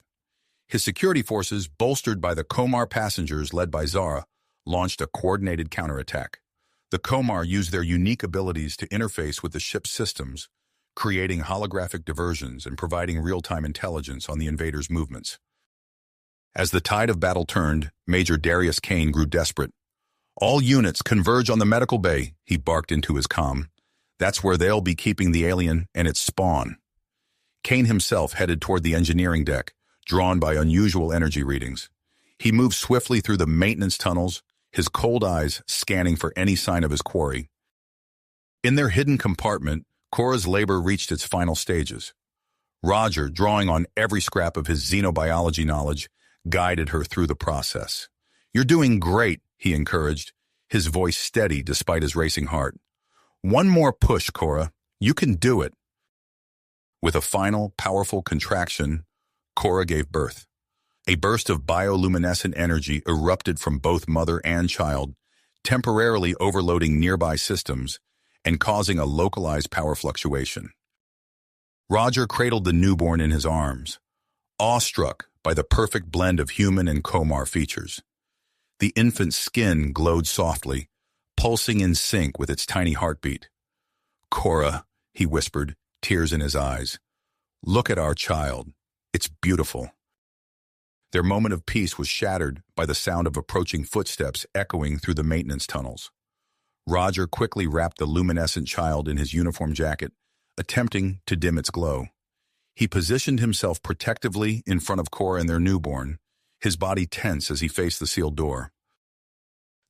His security forces, bolstered by the Komar passengers led by Zara, launched a coordinated counterattack. The Komar used their unique abilities to interface with the ship's systems, creating holographic diversions and providing real-time intelligence on the invaders' movements. As the tide of battle turned, Major Darius Kane grew desperate. "All units converge on the medical bay," he barked into his comm. "That's where they'll be keeping the alien and its spawn." Kane himself headed toward the engineering deck, drawn by unusual energy readings. He moved swiftly through the maintenance tunnels, his cold eyes scanning for any sign of his quarry. In their hidden compartment, Cora's labor reached its final stages. Roger, drawing on every scrap of his xenobiology knowledge, guided her through the process. "You're doing great," he encouraged, his voice steady despite his racing heart. "One more push, Cora. You can do it." With a final, powerful contraction, Cora gave birth. A burst of bioluminescent energy erupted from both mother and child, temporarily overloading nearby systems and causing a localized power fluctuation. Roger cradled the newborn in his arms, awestruck by the perfect blend of human and Komar features. The infant's skin glowed softly, pulsing in sync with its tiny heartbeat. "Cora," he whispered, tears in his eyes. "Look at our child. It's beautiful." Their moment of peace was shattered by the sound of approaching footsteps echoing through the maintenance tunnels. Roger quickly wrapped the luminescent child in his uniform jacket, attempting to dim its glow. He positioned himself protectively in front of Cora and their newborn, his body tense as he faced the sealed door.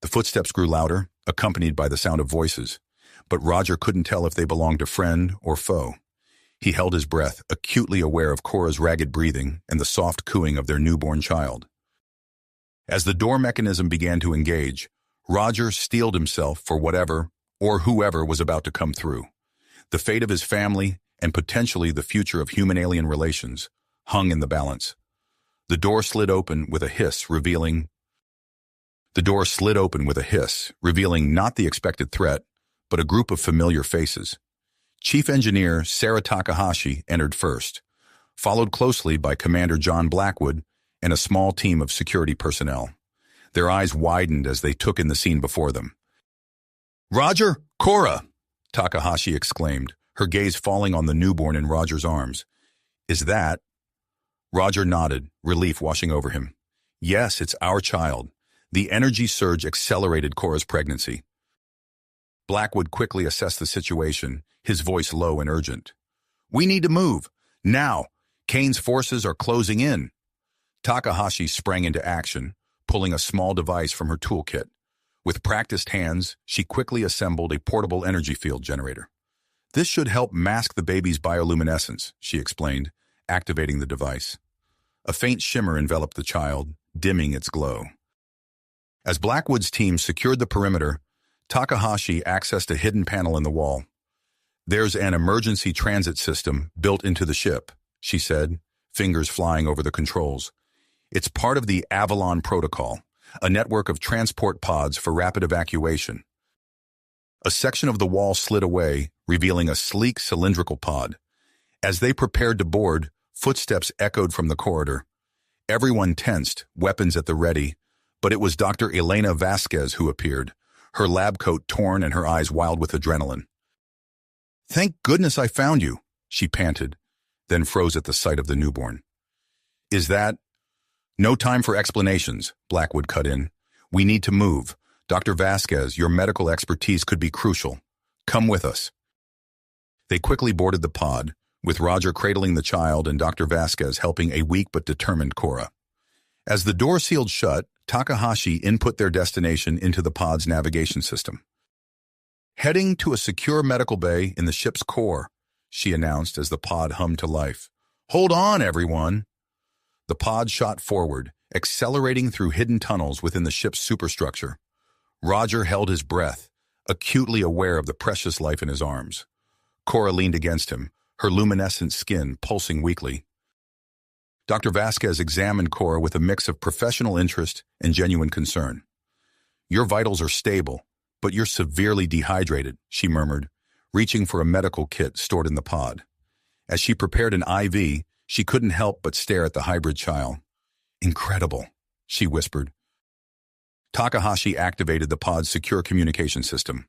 The footsteps grew louder, accompanied by the sound of voices, but Roger couldn't tell if they belonged to friend or foe. He held his breath, acutely aware of Cora's ragged breathing and the soft cooing of their newborn child. As the door mechanism began to engage, Roger steeled himself for whatever or whoever was about to come through. The fate of his family, and potentially the future of human-alien relations, hung in the balance. The door slid open with a hiss, revealing not the expected threat, but a group of familiar faces. Chief Engineer Sarah Takahashi entered first, followed closely by Commander John Blackwood and a small team of security personnel. Their eyes widened as they took in the scene before them. "Roger, Cora!" Takahashi exclaimed, her gaze falling on the newborn in Roger's arms. "Is that—" Roger nodded, relief washing over him. "Yes, it's our child." The energy surge accelerated Cora's pregnancy. Blackwood quickly assessed the situation, his voice low and urgent. "We need to move. Now. Kane's forces are closing in." Takahashi sprang into action, pulling a small device from her toolkit. With practiced hands, she quickly assembled a portable energy field generator. "This should help mask the baby's bioluminescence," she explained, activating the device. A faint shimmer enveloped the child, dimming its glow. As Blackwood's team secured the perimeter, Takahashi accessed a hidden panel in the wall. "There's an emergency transit system built into the ship," she said, fingers flying over the controls. "It's part of the Avalon protocol, a network of transport pods for rapid evacuation." A section of the wall slid away, revealing a sleek cylindrical pod. As they prepared to board, footsteps echoed from the corridor. Everyone tensed, weapons at the ready, but it was Dr. Elena Vasquez who appeared, her lab coat torn and her eyes wild with adrenaline. "Thank goodness I found you," she panted, then froze at the sight of the newborn. "Is that—" "No time for explanations," Blackwood cut in. "We need to move. Dr. Vasquez, your medical expertise could be crucial. Come with us." They quickly boarded the pod, with Roger cradling the child and Dr. Vasquez helping a weak but determined Cora. As the door sealed shut, Takahashi input their destination into the pod's navigation system. "Heading to a secure medical bay in the ship's core," she announced as the pod hummed to life. "Hold on, everyone!" The pod shot forward, accelerating through hidden tunnels within the ship's superstructure. Roger held his breath, acutely aware of the precious life in his arms. Cora leaned against him, her luminescent skin pulsing weakly. Dr. Vasquez examined Cora with a mix of professional interest and genuine concern. "Your vitals are stable, but you're severely dehydrated," she murmured, reaching for a medical kit stored in the pod. As she prepared an IV, she couldn't help but stare at the hybrid child. "Incredible," she whispered. Takahashi activated the pod's secure communication system.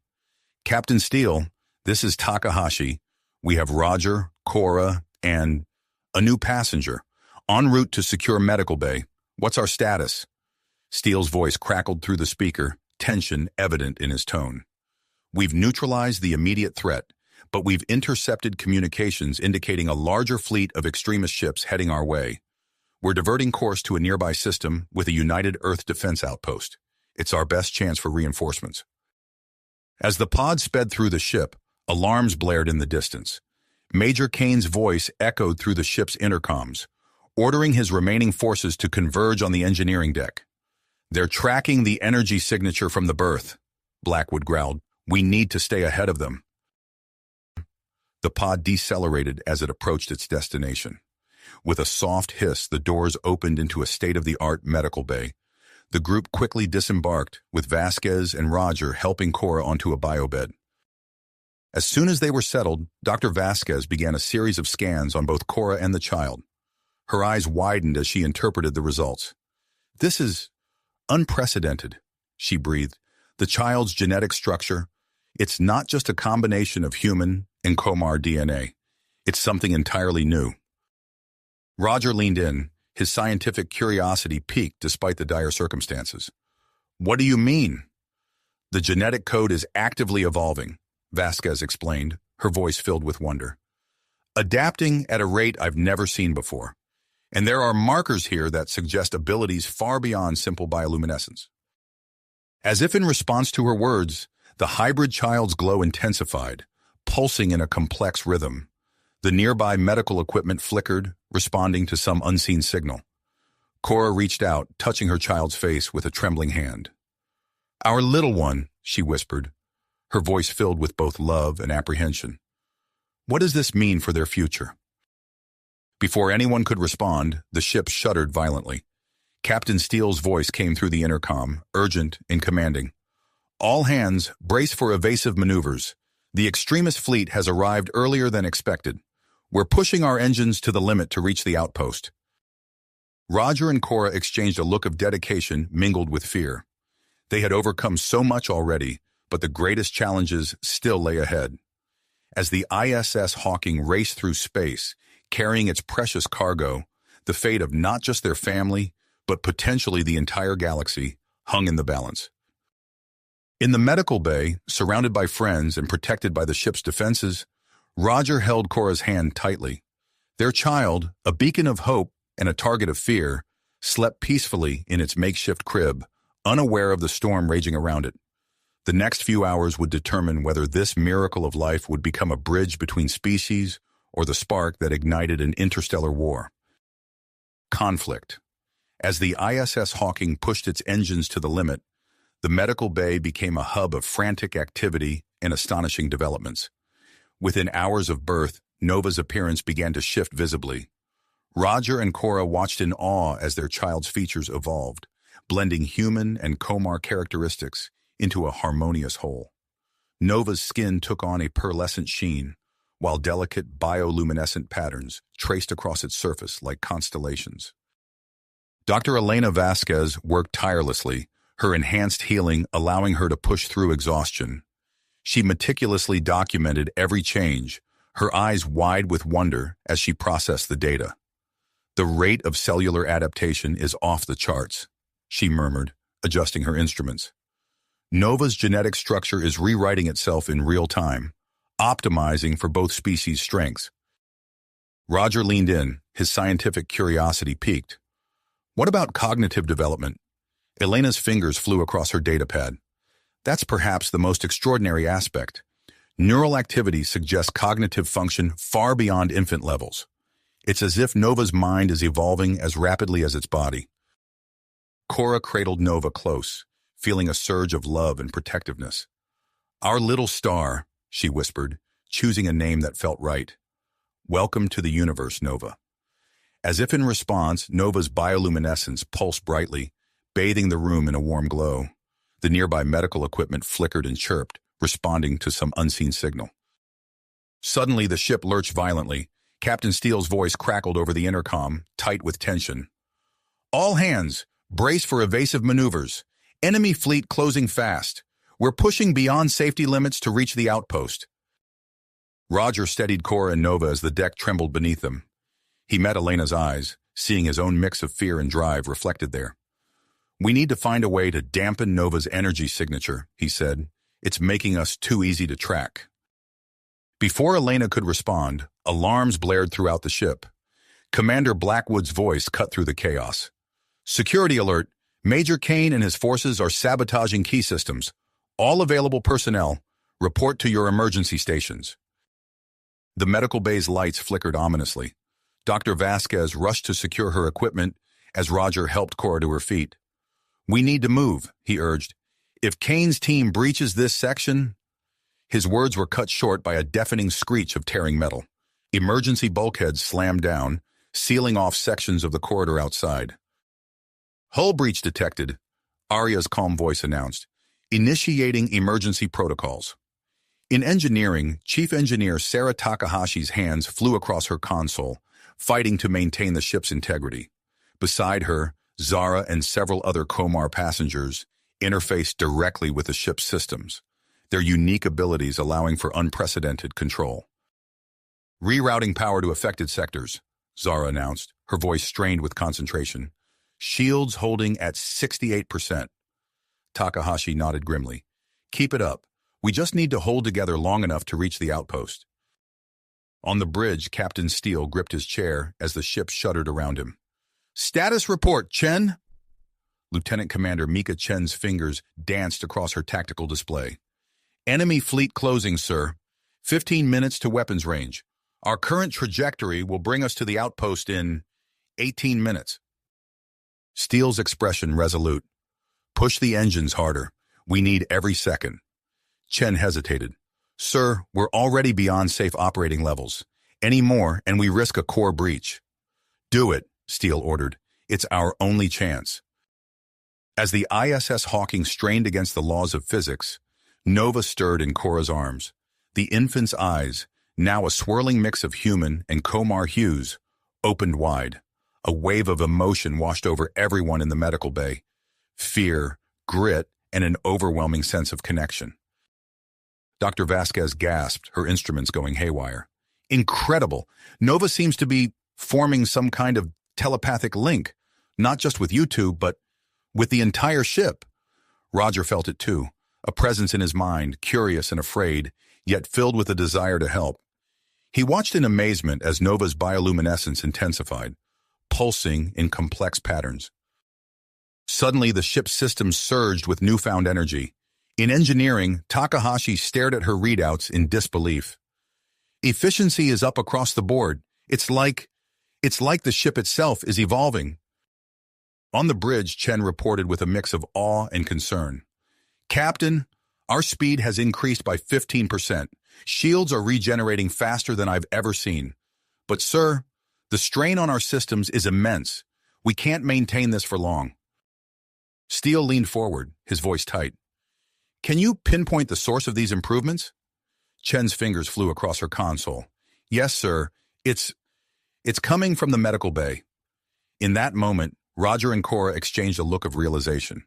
"Captain Steele, this is Takahashi. We have Roger, Cora, and a new passenger. En route to secure medical bay. What's our status?" Steele's voice crackled through the speaker, tension evident in his tone. "We've neutralized the immediate threat, but we've intercepted communications indicating a larger fleet of extremist ships heading our way. We're diverting course to a nearby system with a United Earth defense outpost. It's our best chance for reinforcements. As the pod sped through the ship, alarms blared in the distance. Major Kane's voice echoed through the ship's intercoms, ordering his remaining forces to converge on the engineering deck. "They're tracking the energy signature from the berth," Blackwood growled. "We need to stay ahead of them." The pod decelerated as it approached its destination. With a soft hiss, the doors opened into a state-of-the-art medical bay. The group quickly disembarked, with Vasquez and Roger helping Cora onto a biobed. As soon as they were settled, Dr. Vasquez began a series of scans on both Cora and the child. Her eyes widened as she interpreted the results. "This is unprecedented," she breathed. "The child's genetic structure, it's not just a combination of human and Comar DNA. It's something entirely new." Roger leaned in, his scientific curiosity piqued despite the dire circumstances. "What do you mean?" "The genetic code is actively evolving," Vasquez explained, her voice filled with wonder. "Adapting at a rate I've never seen before. And there are markers here that suggest abilities far beyond simple bioluminescence." As if in response to her words, the hybrid child's glow intensified, pulsing in a complex rhythm. The nearby medical equipment flickered, responding to some unseen signal. Cora reached out, touching her child's face with a trembling hand. "Our little one," she whispered, her voice filled with both love and apprehension. "What does this mean for their future?" Before anyone could respond, the ship shuddered violently. Captain Steele's voice came through the intercom, urgent and commanding. "All hands, brace for evasive maneuvers. The extremist fleet has arrived earlier than expected. We're pushing our engines to the limit to reach the outpost." Roger and Cora exchanged a look of dedication mingled with fear. They had overcome so much already, but the greatest challenges still lay ahead. As the ISS Hawking raced through space, carrying its precious cargo, the fate of not just their family, but potentially the entire galaxy, hung in the balance. In the medical bay, surrounded by friends and protected by the ship's defenses, Roger held Cora's hand tightly. Their child, a beacon of hope and a target of fear, slept peacefully in its makeshift crib, unaware of the storm raging around it. The next few hours would determine whether this miracle of life would become a bridge between species or the spark that ignited an interstellar war. Conflict. As the ISS Hawking pushed its engines to the limit, the medical bay became a hub of frantic activity and astonishing developments. Within hours of birth, Nova's appearance began to shift visibly. Roger and Cora watched in awe as their child's features evolved, blending human and Comar characteristics into a harmonious whole. Nova's skin took on a pearlescent sheen, while delicate bioluminescent patterns traced across its surface like constellations. Dr. Elena Vasquez worked tirelessly, her enhanced healing allowing her to push through exhaustion. She meticulously documented every change, her eyes wide with wonder as she processed the data. "The rate of cellular adaptation is off the charts," she murmured, adjusting her instruments. "Nova's genetic structure is rewriting itself in real time, optimizing for both species' strengths." Roger leaned in, his scientific curiosity piqued. "What about cognitive development?" Elena's fingers flew across her datapad. "That's perhaps the most extraordinary aspect. Neural activity suggests cognitive function far beyond infant levels. It's as if Nova's mind is evolving as rapidly as its body." Cora cradled Nova close, feeling a surge of love and protectiveness. "Our little star," she whispered, choosing a name that felt right. "Welcome to the universe, Nova." As if in response, Nova's bioluminescence pulsed brightly, bathing the room in a warm glow. The nearby medical equipment flickered and chirped, responding to some unseen signal. Suddenly, the ship lurched violently. Captain Steele's voice crackled over the intercom, tight with tension. "All hands, brace for evasive maneuvers. Enemy fleet closing fast. We're pushing beyond safety limits to reach the outpost." Roger steadied Cora and Nova as the deck trembled beneath them. He met Elena's eyes, seeing his own mix of fear and drive reflected there. "We need to find a way to dampen Nova's energy signature," he said. "It's making us too easy to track." Before Elena could respond, alarms blared throughout the ship. Commander Blackwood's voice cut through the chaos. Security alert. Major Kane and his forces are sabotaging key systems. All available personnel, report to your emergency stations. The medical bay's lights flickered ominously. Dr. Vasquez rushed to secure her equipment as Roger helped Cora to her feet. We need to move, he urged. If Kane's team breaches this section... His words were cut short by a deafening screech of tearing metal. Emergency bulkheads slammed down, sealing off sections of the corridor outside. Hull breach detected, Arya's calm voice announced, initiating emergency protocols. In engineering, Chief Engineer Sarah Takahashi's hands flew across her console, fighting to maintain the ship's integrity. Beside her, Zara and several other Komar passengers interfaced directly with the ship's systems, their unique abilities allowing for unprecedented control. Rerouting power to affected sectors, Zara announced, her voice strained with concentration. Shields holding at 68%. Takahashi nodded grimly. Keep it up. We just need to hold together long enough to reach the outpost. On the bridge, Captain Steele gripped his chair as the ship shuddered around him. Status report, Chen! Lieutenant Commander Mika Chen's fingers danced across her tactical display. Enemy fleet closing, sir. 15 minutes to weapons range. Our current trajectory will bring us to the outpost in 18 minutes. Steele's expression resolute. Push the engines harder. We need every second. Chen hesitated. Sir, we're already beyond safe operating levels. Any more, and we risk a core breach. Do it, Steele ordered. It's our only chance. As the ISS Hawking strained against the laws of physics, Nova stirred in Cora's arms. The infant's eyes, now a swirling mix of human and Komar hues, opened wide. A wave of emotion washed over everyone in the medical bay. Fear, grit, and an overwhelming sense of connection. Dr. Vasquez gasped, her instruments going haywire. Incredible! Nova seems to be forming some kind of telepathic link, not just with you two, but with the entire ship. Roger felt it too, a presence in his mind, curious and afraid, yet filled with a desire to help. He watched in amazement as Nova's bioluminescence intensified, pulsing in complex patterns. Suddenly, the ship's systems surged with newfound energy. In engineering, Takahashi stared at her readouts in disbelief. Efficiency is up across the board. It's like the ship itself is evolving. On the bridge, Chen reported with a mix of awe and concern. Captain, our speed has increased by 15%. Shields are regenerating faster than I've ever seen. But, sir, the strain on our systems is immense. We can't maintain this for long. Steele leaned forward, his voice tight. Can you pinpoint the source of these improvements? Chen's fingers flew across her console. Yes, sir. It's coming from the medical bay. In that moment, Roger and Cora exchanged a look of realization.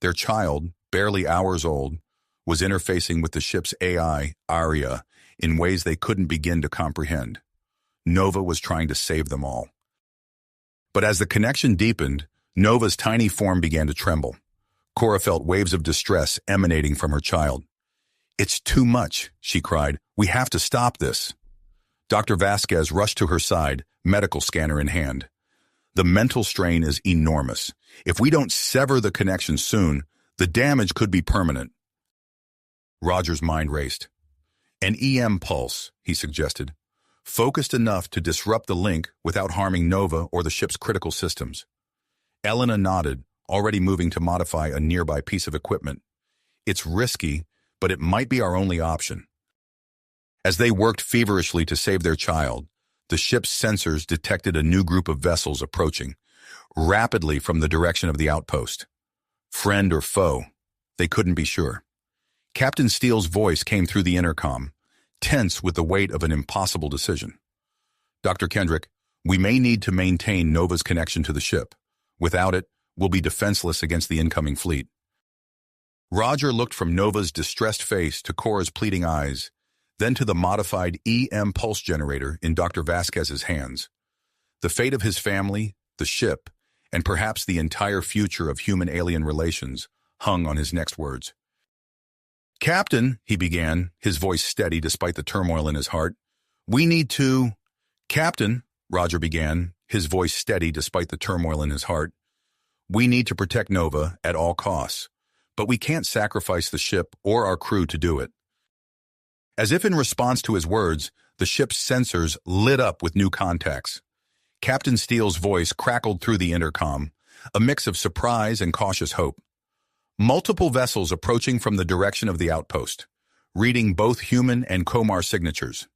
Their child, barely hours old, was interfacing with the ship's AI, Arya, in ways they couldn't begin to comprehend. Nova was trying to save them all. But as the connection deepened, Nova's tiny form began to tremble. Cora felt waves of distress emanating from her child. It's too much, she cried. We have to stop this. Dr. Vasquez rushed to her side, medical scanner in hand. The mental strain is enormous. If we don't sever the connection soon, the damage could be permanent. Roger's mind raced. An EM pulse, he suggested, focused enough to disrupt the link without harming Nova or the ship's critical systems. Elena nodded, already moving to modify a nearby piece of equipment. It's risky, but it might be our only option. As they worked feverishly to save their child, the ship's sensors detected a new group of vessels approaching, rapidly from the direction of the outpost. Friend or foe, they couldn't be sure. Captain Steele's voice came through the intercom, tense with the weight of an impossible decision. Dr. Kendrick, we may need to maintain Nova's connection to the ship. Without it, we'll be defenseless against the incoming fleet. Roger looked from Nova's distressed face to Cora's pleading eyes, then to the modified EM pulse generator in Dr. Vasquez's hands. The fate of his family, the ship, and perhaps the entire future of human-alien relations hung on his next words. Captain, he began, his voice steady despite the turmoil in his heart. We need to... Captain, Roger began, his voice steady despite the turmoil in his heart. "We need to protect Nova at all costs, but we can't sacrifice the ship or our crew to do it." As if in response to his words, the ship's sensors lit up with new contacts. Captain Steele's voice crackled through the intercom, a mix of surprise and cautious hope. Multiple vessels approaching from the direction of the outpost, reading both human and Komar signatures.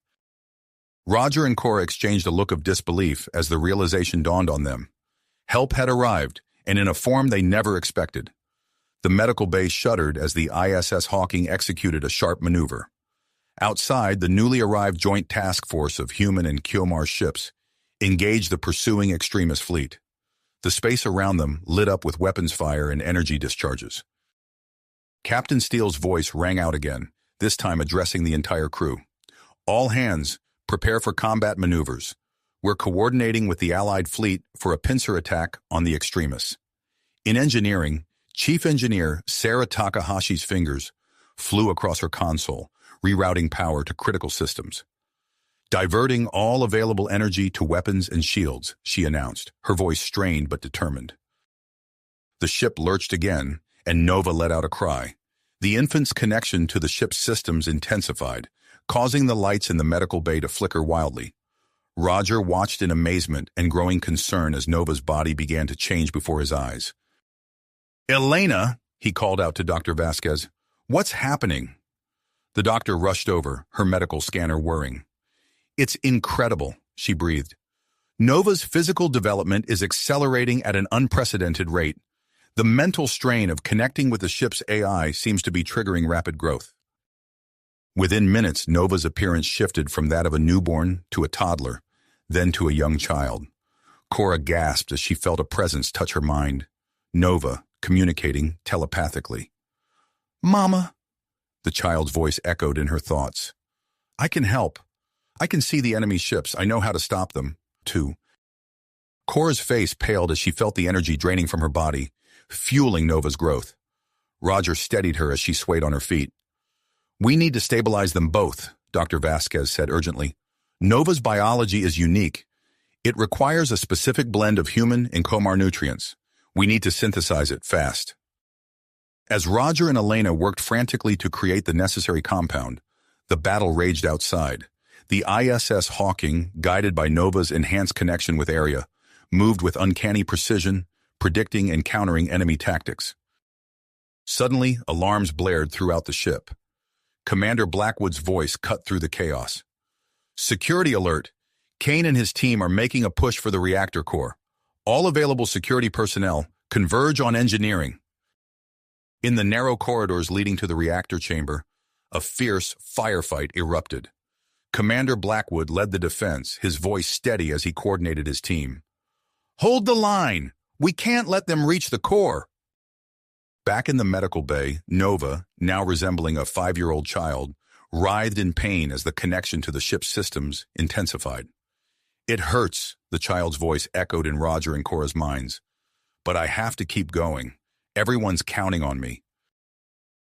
Roger and Cora exchanged a look of disbelief as the realization dawned on them. Help had arrived, and in a form they never expected. The medical bay shuddered as the ISS Hawking executed a sharp maneuver. Outside, the newly arrived joint task force of human and Kyomar ships engaged the pursuing extremist fleet. The space around them lit up with weapons fire and energy discharges. Captain Steele's voice rang out again, this time addressing the entire crew. "All hands, prepare for combat maneuvers. We're coordinating with the Allied fleet for a pincer attack on the extremists." In engineering, Chief Engineer Sarah Takahashi's fingers flew across her console, rerouting power to critical systems. "Diverting all available energy to weapons and shields," she announced, her voice strained but determined. The ship lurched again, and Nova let out a cry. The infant's connection to the ship's systems intensified, causing the lights in the medical bay to flicker wildly. Roger watched in amazement and growing concern as Nova's body began to change before his eyes. "Elena," he called out to Dr. Vasquez, "what's happening?" The doctor rushed over, her medical scanner whirring. "It's incredible," she breathed. "Nova's physical development is accelerating at an unprecedented rate. The mental strain of connecting with the ship's AI seems to be triggering rapid growth." Within minutes, Nova's appearance shifted from that of a newborn to a toddler, then to a young child. Cora gasped as she felt a presence touch her mind. Nova, communicating telepathically. "Mama," the child's voice echoed in her thoughts. "I can help. I can see the enemy ships. I know how to stop them, too." Cora's face paled as she felt the energy draining from her body, fueling Nova's growth. Roger steadied her as she swayed on her feet. "We need to stabilize them both," Dr. Vasquez said urgently. "Nova's biology is unique. It requires a specific blend of human and Komar nutrients. We need to synthesize it fast." As Roger and Elena worked frantically to create the necessary compound, the battle raged outside. The ISS Hawking, guided by Nova's enhanced connection with Area, moved with uncanny precision, predicting and countering enemy tactics. Suddenly, alarms blared throughout the ship. Commander Blackwood's voice cut through the chaos. "Security alert! Kane and his team are making a push for the reactor core. All available security personnel, converge on engineering." In the narrow corridors leading to the reactor chamber, a fierce firefight erupted. Commander Blackwood led the defense, his voice steady as he coordinated his team. "Hold the line! We can't let them reach the core!" Back in the medical bay, Nova, now resembling a 5-year-old child, writhed in pain as the connection to the ship's systems intensified. "It hurts," the child's voice echoed in Roger and Cora's minds. "But I have to keep going. Everyone's counting on me."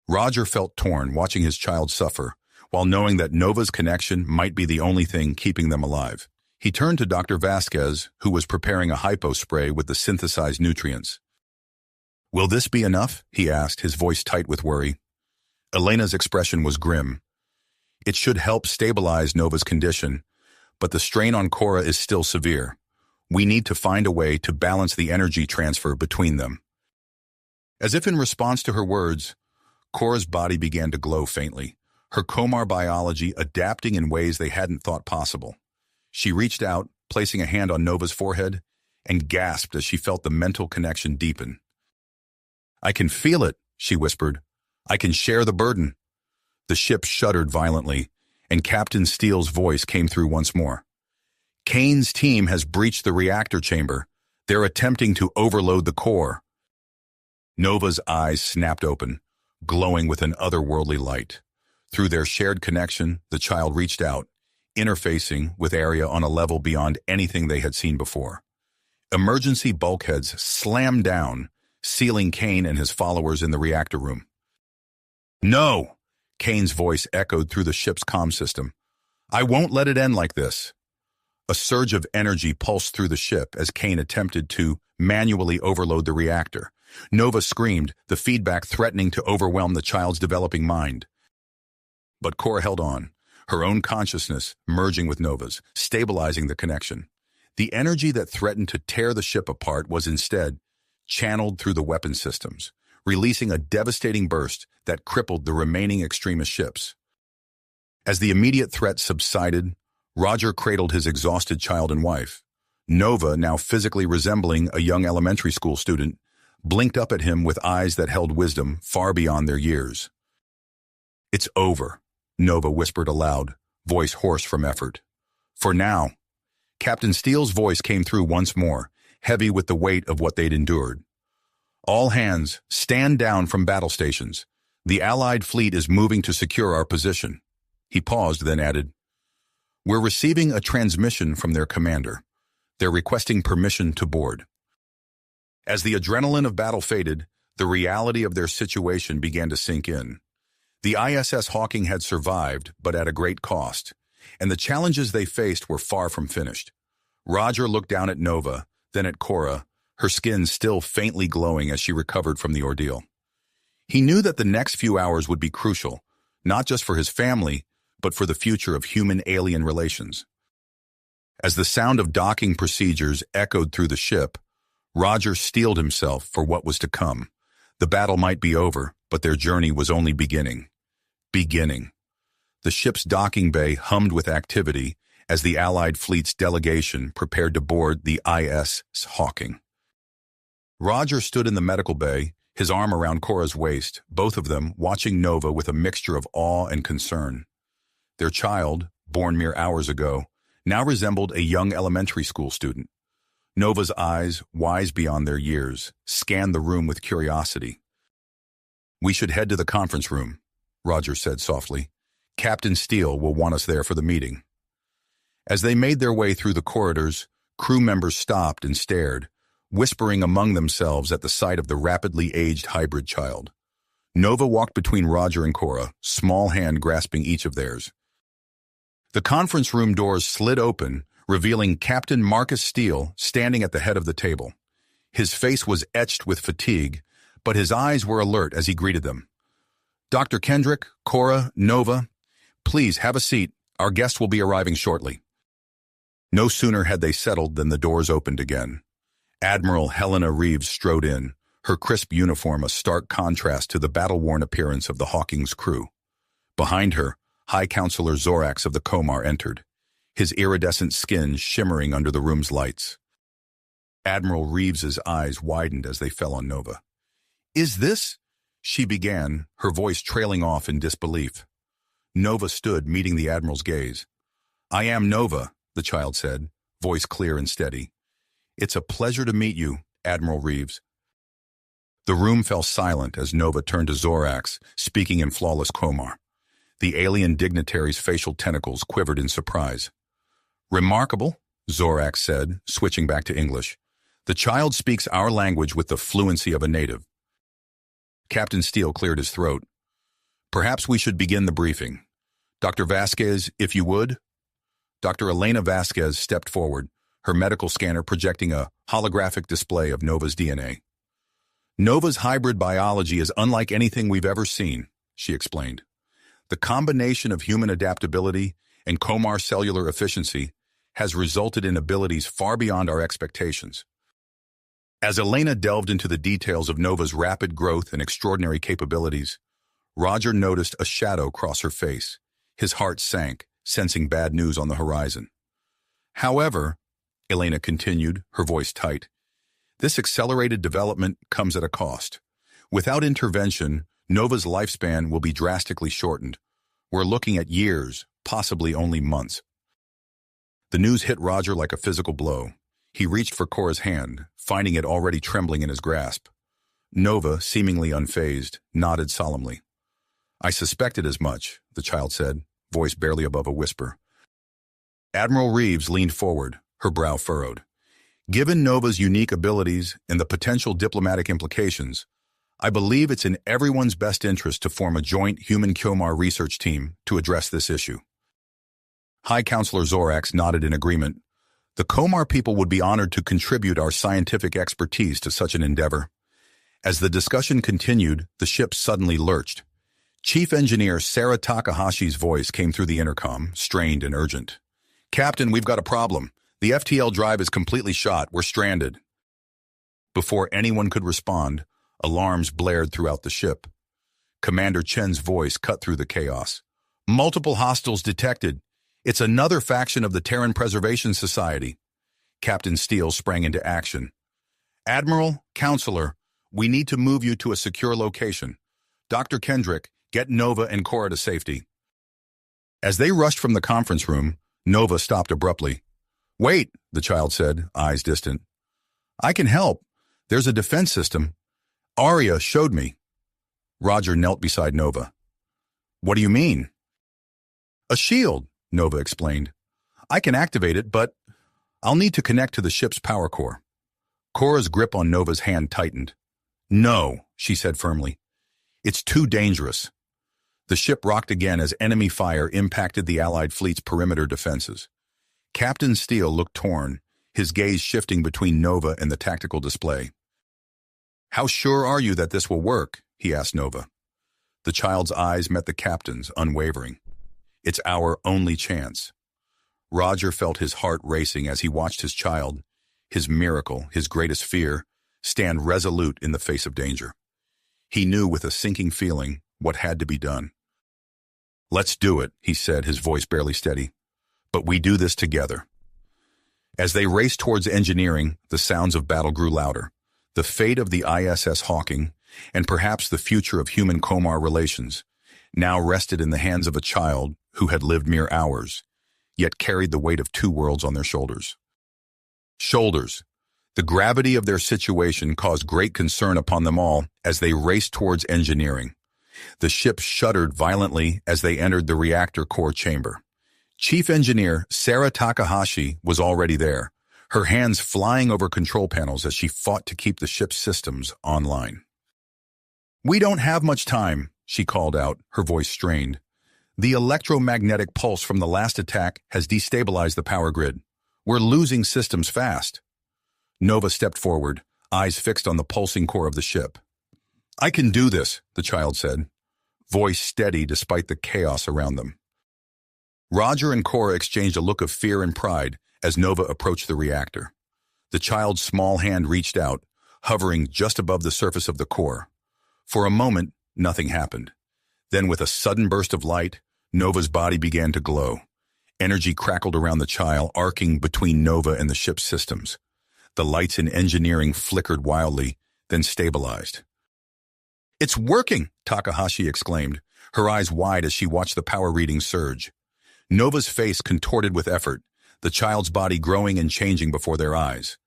Roger felt torn watching his child suffer, while knowing that Nova's connection might be the only thing keeping them alive. He turned to Dr. Vasquez, who was preparing a hypo spray with the synthesized nutrients. "Will this be enough?" he asked, his voice tight with worry. Elena's expression was grim. "It should help stabilize Nova's condition, but the strain on Cora is still severe. We need to find a way to balance the energy transfer between them." As if in response to her words, Cora's body began to glow faintly, her Komar biology adapting in ways they hadn't thought possible. She reached out, placing a hand on Nova's forehead, and gasped as she felt the mental connection deepen. "I can feel it," she whispered. "I can share the burden." The ship shuddered violently, and Captain Steele's voice came through once more. "Kane's team has breached the reactor chamber. They're attempting to overload the core." Nova's eyes snapped open, glowing with an otherworldly light. Through their shared connection, the child reached out, interfacing with Area on a level beyond anything they had seen before. Emergency bulkheads slammed down, sealing Kane and his followers in the reactor room. "No!" Kane's voice echoed through the ship's comm system. "I won't let it end like this." A surge of energy pulsed through the ship as Kane attempted to manually overload the reactor. Nova screamed, the feedback threatening to overwhelm the child's developing mind. But Cora held on, her own consciousness merging with Nova's, stabilizing the connection. The energy that threatened to tear the ship apart was instead channeled through the weapon systems, releasing a devastating burst that crippled the remaining extremist ships. As the immediate threat subsided, Roger cradled his exhausted child and wife. Nova, now physically resembling a young elementary school student, blinked up at him with eyes that held wisdom far beyond their years. "It's over," Nova whispered aloud, voice hoarse from effort. "For now." Captain Steele's voice came through once more, heavy with the weight of what they'd endured. "All hands, stand down from battle stations. The Allied fleet is moving to secure our position." He paused, then added, "We're receiving a transmission from their commander. They're requesting permission to board." As the adrenaline of battle faded, the reality of their situation began to sink in. The ISS Hawking had survived, but at a great cost, and the challenges they faced were far from finished. Roger looked down at Nova, then at Cora, her skin still faintly glowing as she recovered from the ordeal. He knew that the next few hours would be crucial, not just for his family, but for the future of human-alien relations. As the sound of docking procedures echoed through the ship, Roger steeled himself for what was to come. The battle might be over, but their journey was only beginning. The ship's docking bay hummed with activity as the Allied fleet's delegation prepared to board the ISS Hawking. Roger stood in the medical bay, his arm around Cora's waist, both of them watching Nova with a mixture of awe and concern. Their child, born mere hours ago, now resembled a young elementary school student. Nova's eyes, wise beyond their years, scanned the room with curiosity. "We should head to the conference room," Roger said softly. "Captain Steele will want us there for the meeting." As they made their way through the corridors, crew members stopped and stared, whispering among themselves at the sight of the rapidly aged hybrid child. Nova walked between Roger and Cora, small hand grasping each of theirs. The conference room doors slid open, revealing Captain Marcus Steele standing at the head of the table. His face was etched with fatigue, but his eyes were alert as he greeted them. "Dr. Kendrick, Cora, Nova, please have a seat. Our guest will be arriving shortly." No sooner had they settled than the doors opened again. Admiral Helena Reeves strode in, her crisp uniform a stark contrast to the battle-worn appearance of the Hawking's crew. Behind her, High Counselor Zorax of the Komar entered, his iridescent skin shimmering under the room's lights. Admiral Reeves's eyes widened as they fell on Nova. "Is this?" she began, her voice trailing off in disbelief. Nova stood, meeting the Admiral's gaze. "I am Nova," the child said, voice clear and steady. "It's a pleasure to meet you, Admiral Reeves." The room fell silent as Nova turned to Zorax, speaking in flawless Komar. The alien dignitary's facial tentacles quivered in surprise. "Remarkable," Zorax said, switching back to English. "The child speaks our language with the fluency of a native." Captain Steele cleared his throat. "Perhaps we should begin the briefing. Dr. Vasquez, if you would." Dr. Elena Vasquez stepped forward, her medical scanner projecting a holographic display of Nova's DNA. "Nova's hybrid biology is unlike anything we've ever seen," she explained. "The combination of human adaptability and Komar cellular efficiency has resulted in abilities far beyond our expectations." As Elena delved into the details of Nova's rapid growth and extraordinary capabilities, Roger noticed a shadow cross her face. His heart sank, sensing bad news on the horizon. "However," Elena continued, her voice tight, "this accelerated development comes at a cost. Without intervention, Nova's lifespan will be drastically shortened. We're looking at years, possibly only months." The news hit Roger like a physical blow. He reached for Cora's hand, finding it already trembling in his grasp. Nova, seemingly unfazed, nodded solemnly. "I suspected as much," the child said, voice barely above a whisper. Admiral Reeves leaned forward, her brow furrowed. "Given Nova's unique abilities and the potential diplomatic implications, I believe it's in everyone's best interest to form a joint human Komar research team to address this issue." High Counselor Zorax nodded in agreement, The Komar people would be honored to contribute our scientific expertise to such an endeavor. As the discussion continued, the ship suddenly lurched. Chief Engineer Sarah Takahashi's voice came through the intercom, strained and urgent. "Captain, we've got a problem. The FTL drive is completely shot. We're stranded." Before anyone could respond, alarms blared throughout the ship. Commander Chen's voice cut through the chaos. "Multiple hostiles detected. It's another faction of the Terran Preservation Society." Captain Steele sprang into action. "Admiral, Counselor, we need to move you to a secure location. Dr. Kendrick, get Nova and Cora to safety." As they rushed from the conference room, Nova stopped abruptly. "Wait," the child said, eyes distant. "I can help. There's a defense system. Arya showed me." Roger knelt beside Nova. "What do you mean?" "A shield," Nova explained. "I can activate it, but I'll need to connect to the ship's power core." Cora's grip on Nova's hand tightened. "No," she said firmly. "It's too dangerous." The ship rocked again as enemy fire impacted the Allied fleet's perimeter defenses. Captain Steele looked torn, his gaze shifting between Nova and the tactical display. "How sure are you that this will work?" he asked Nova. The child's eyes met the captain's, unwavering. "It's our only chance." Roger felt his heart racing as he watched his child, his miracle, his greatest fear, stand resolute in the face of danger. He knew with a sinking feeling what had to be done. "Let's do it," he said, his voice barely steady. "But we do this together." As they raced towards engineering, the sounds of battle grew louder. The fate of the ISS Hawking, and perhaps the future of human-Komar relations, now rested in the hands of a child who had lived mere hours, yet carried the weight of two worlds on their shoulders. The gravity of their situation caused great concern upon them all as they raced towards engineering. The ship shuddered violently as they entered the reactor core chamber. Chief Engineer Sarah Takahashi was already there, her hands flying over control panels as she fought to keep the ship's systems online. "We don't have much time," she called out, her voice strained. "The electromagnetic pulse from the last attack has destabilized the power grid. We're losing systems fast." Nova stepped forward, eyes fixed on the pulsing core of the ship. "I can do this," the child said, voice steady despite the chaos around them. Roger and Cora exchanged a look of fear and pride as Nova approached the reactor. The child's small hand reached out, hovering just above the surface of the core. For a moment, nothing happened. Then with a sudden burst of light, Nova's body began to glow. Energy crackled around the child, arcing between Nova and the ship's systems. The lights in engineering flickered wildly, then stabilized. "It's working!" Takahashi exclaimed, her eyes wide as she watched the power readings surge. Nova's face contorted with effort, the child's body growing and changing before their eyes.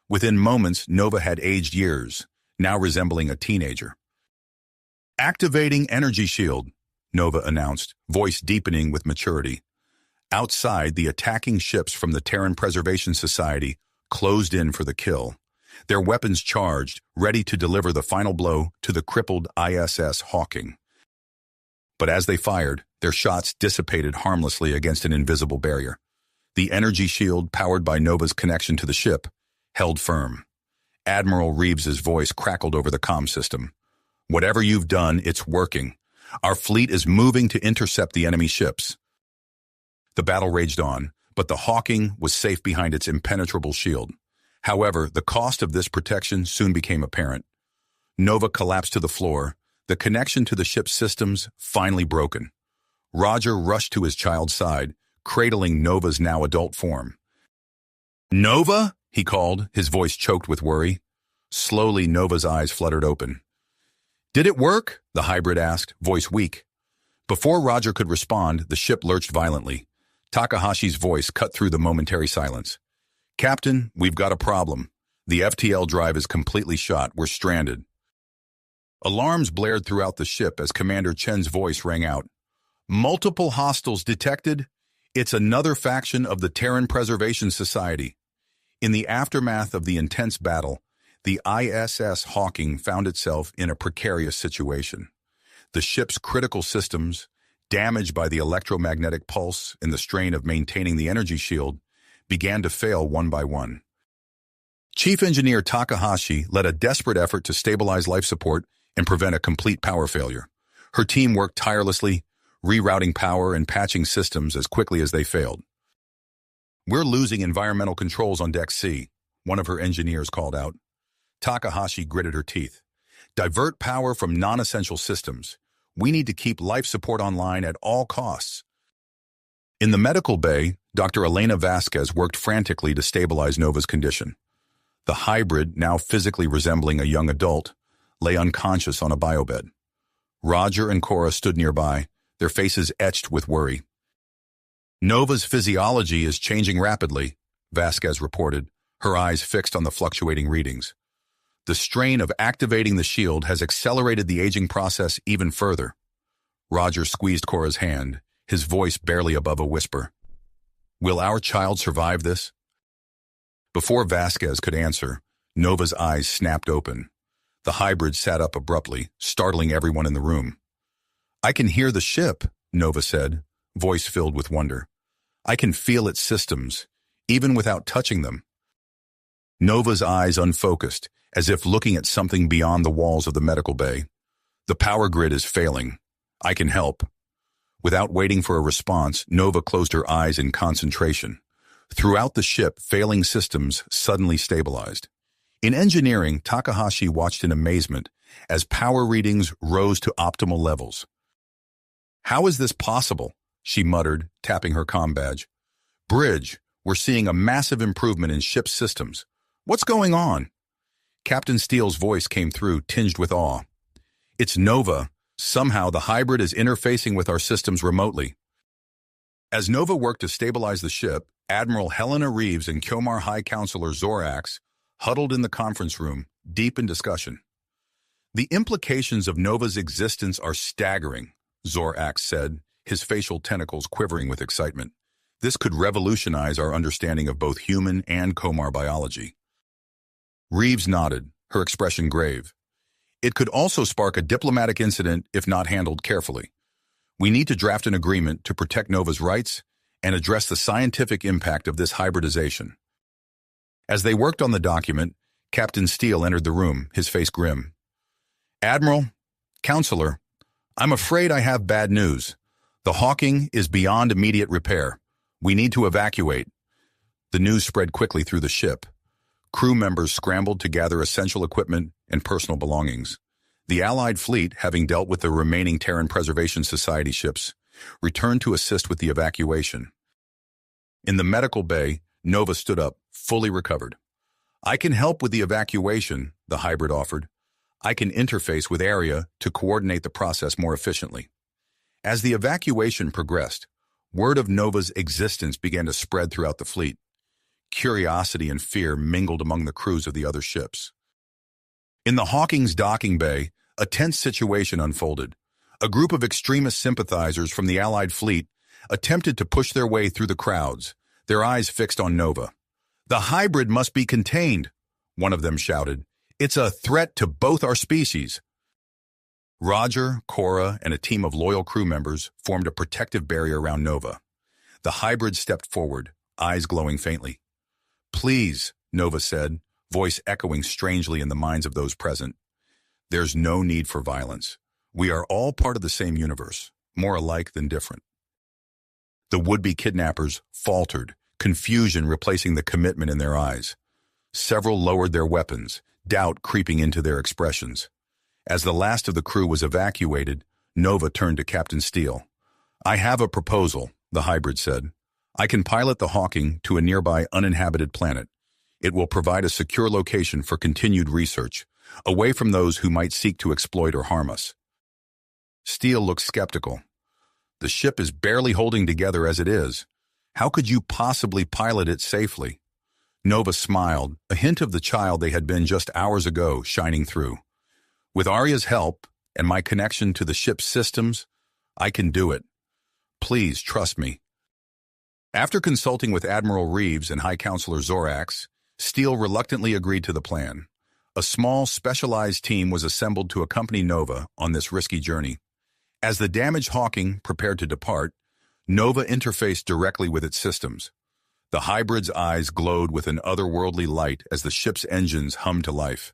Within moments, Nova had aged years, now resembling a teenager. "Activating energy shield," Nova announced, voice deepening with maturity. Outside, the attacking ships from the Terran Preservation Society closed in for the kill, their weapons charged, ready to deliver the final blow to the crippled ISS Hawking. But as they fired, their shots dissipated harmlessly against an invisible barrier. The energy shield, powered by Nova's connection to the ship, held firm. Admiral Reeves's voice crackled over the comm system. "Whatever you've done, it's working. Our fleet is moving to intercept the enemy ships." The battle raged on, but the Hawking was safe behind its impenetrable shield. However, the cost of this protection soon became apparent. Nova collapsed to the floor, the connection to the ship's systems finally broken. Roger rushed to his child's side, cradling Nova's now adult form. "Nova?" he called, his voice choked with worry. Slowly, Nova's eyes fluttered open. "Did it work?" the hybrid asked, voice weak. Before Roger could respond, the ship lurched violently. Takahashi's voice cut through the momentary silence. "Captain, we've got a problem. The FTL drive is completely shot. We're stranded." Alarms blared throughout the ship as Commander Chen's voice rang out. "Multiple hostiles detected. It's another faction of the Terran Preservation Society." In the aftermath of the intense battle, the ISS Hawking found itself in a precarious situation. The ship's critical systems, damaged by the electromagnetic pulse and the strain of maintaining the energy shield, began to fail one by one. Chief Engineer Takahashi led a desperate effort to stabilize life support and prevent a complete power failure. Her team worked tirelessly, rerouting power and patching systems as quickly as they failed. "We're losing environmental controls on Deck C," one of her engineers called out. Takahashi gritted her teeth. "Divert power from non-essential systems. We need to keep life support online at all costs." In the medical bay, Dr. Elena Vasquez worked frantically to stabilize Nova's condition. The hybrid, now physically resembling a young adult, lay unconscious on a biobed. Roger and Cora stood nearby, their faces etched with worry. "Nova's physiology is changing rapidly," Vasquez reported, her eyes fixed on the fluctuating readings. "The strain of activating the shield has accelerated the aging process even further." Roger squeezed Cora's hand, his voice barely above a whisper. "Will our child survive this?" Before Vasquez could answer, Nova's eyes snapped open. The hybrid sat up abruptly, startling everyone in the room. "I can hear the ship," Nova said, voice filled with wonder. "I can feel its systems, even without touching them." Nova's eyes unfocused, as if looking at something beyond the walls of the medical bay. "The power grid is failing. I can help." Without waiting for a response, Nova closed her eyes in concentration. Throughout the ship, failing systems suddenly stabilized. In engineering, Takahashi watched in amazement as power readings rose to optimal levels. "How is this possible?" she muttered, tapping her comm badge. "Bridge, we're seeing a massive improvement in ship systems. What's going on?" Captain Steele's voice came through, tinged with awe. "It's Nova. Somehow the hybrid is interfacing with our systems remotely." As Nova worked to stabilize the ship, Admiral Helena Reeves and Kyomar High Counselor Zorax huddled in the conference room, deep in discussion. "The implications of Nova's existence are staggering," Zorax said, his facial tentacles quivering with excitement. "This could revolutionize our understanding of both human and Komar biology." Reeves nodded, her expression grave. "It could also spark a diplomatic incident if not handled carefully. We need to draft an agreement to protect Nova's rights and address the scientific impact of this hybridization." As they worked on the document, Captain Steele entered the room, his face grim. "Admiral, Counselor, I'm afraid I have bad news. The Hawking is beyond immediate repair. We need to evacuate." The news spread quickly through the ship. Crew members scrambled to gather essential equipment and personal belongings. The Allied fleet, having dealt with the remaining Terran Preservation Society ships, returned to assist with the evacuation. In the medical bay, Nova stood up, fully recovered. "I can help with the evacuation," the hybrid offered. "I can interface with Area to coordinate the process more efficiently." As the evacuation progressed, word of Nova's existence began to spread throughout the fleet. Curiosity and fear mingled among the crews of the other ships. In the Hawking's docking bay, a tense situation unfolded. A group of extremist sympathizers from the Allied fleet attempted to push their way through the crowds, their eyes fixed on Nova. "The hybrid must be contained," one of them shouted. "It's a threat to both our species." Roger, Cora, and a team of loyal crew members formed a protective barrier around Nova. The hybrid stepped forward, eyes glowing faintly. "Please," Nova said, voice echoing strangely in the minds of those present. "There's no need for violence. We are all part of the same universe, more alike than different." The would-be kidnappers faltered, confusion replacing the commitment in their eyes. Several lowered their weapons, doubt creeping into their expressions. As the last of the crew was evacuated, Nova turned to Captain Steele. "I have a proposal," the hybrid said. "I can pilot the Hawking to a nearby uninhabited planet. It will provide a secure location for continued research, away from those who might seek to exploit or harm us." Steele looked skeptical. "The ship is barely holding together as it is. How could you possibly pilot it safely?" Nova smiled, a hint of the child they had been just hours ago shining through. "With Arya's help and my connection to the ship's systems, I can do it. Please trust me." After consulting with Admiral Reeves and High Counselor Zorax, Steele reluctantly agreed to the plan. A small, specialized team was assembled to accompany Nova on this risky journey. As the damaged Hawking prepared to depart, Nova interfaced directly with its systems. The hybrid's eyes glowed with an otherworldly light as the ship's engines hummed to life.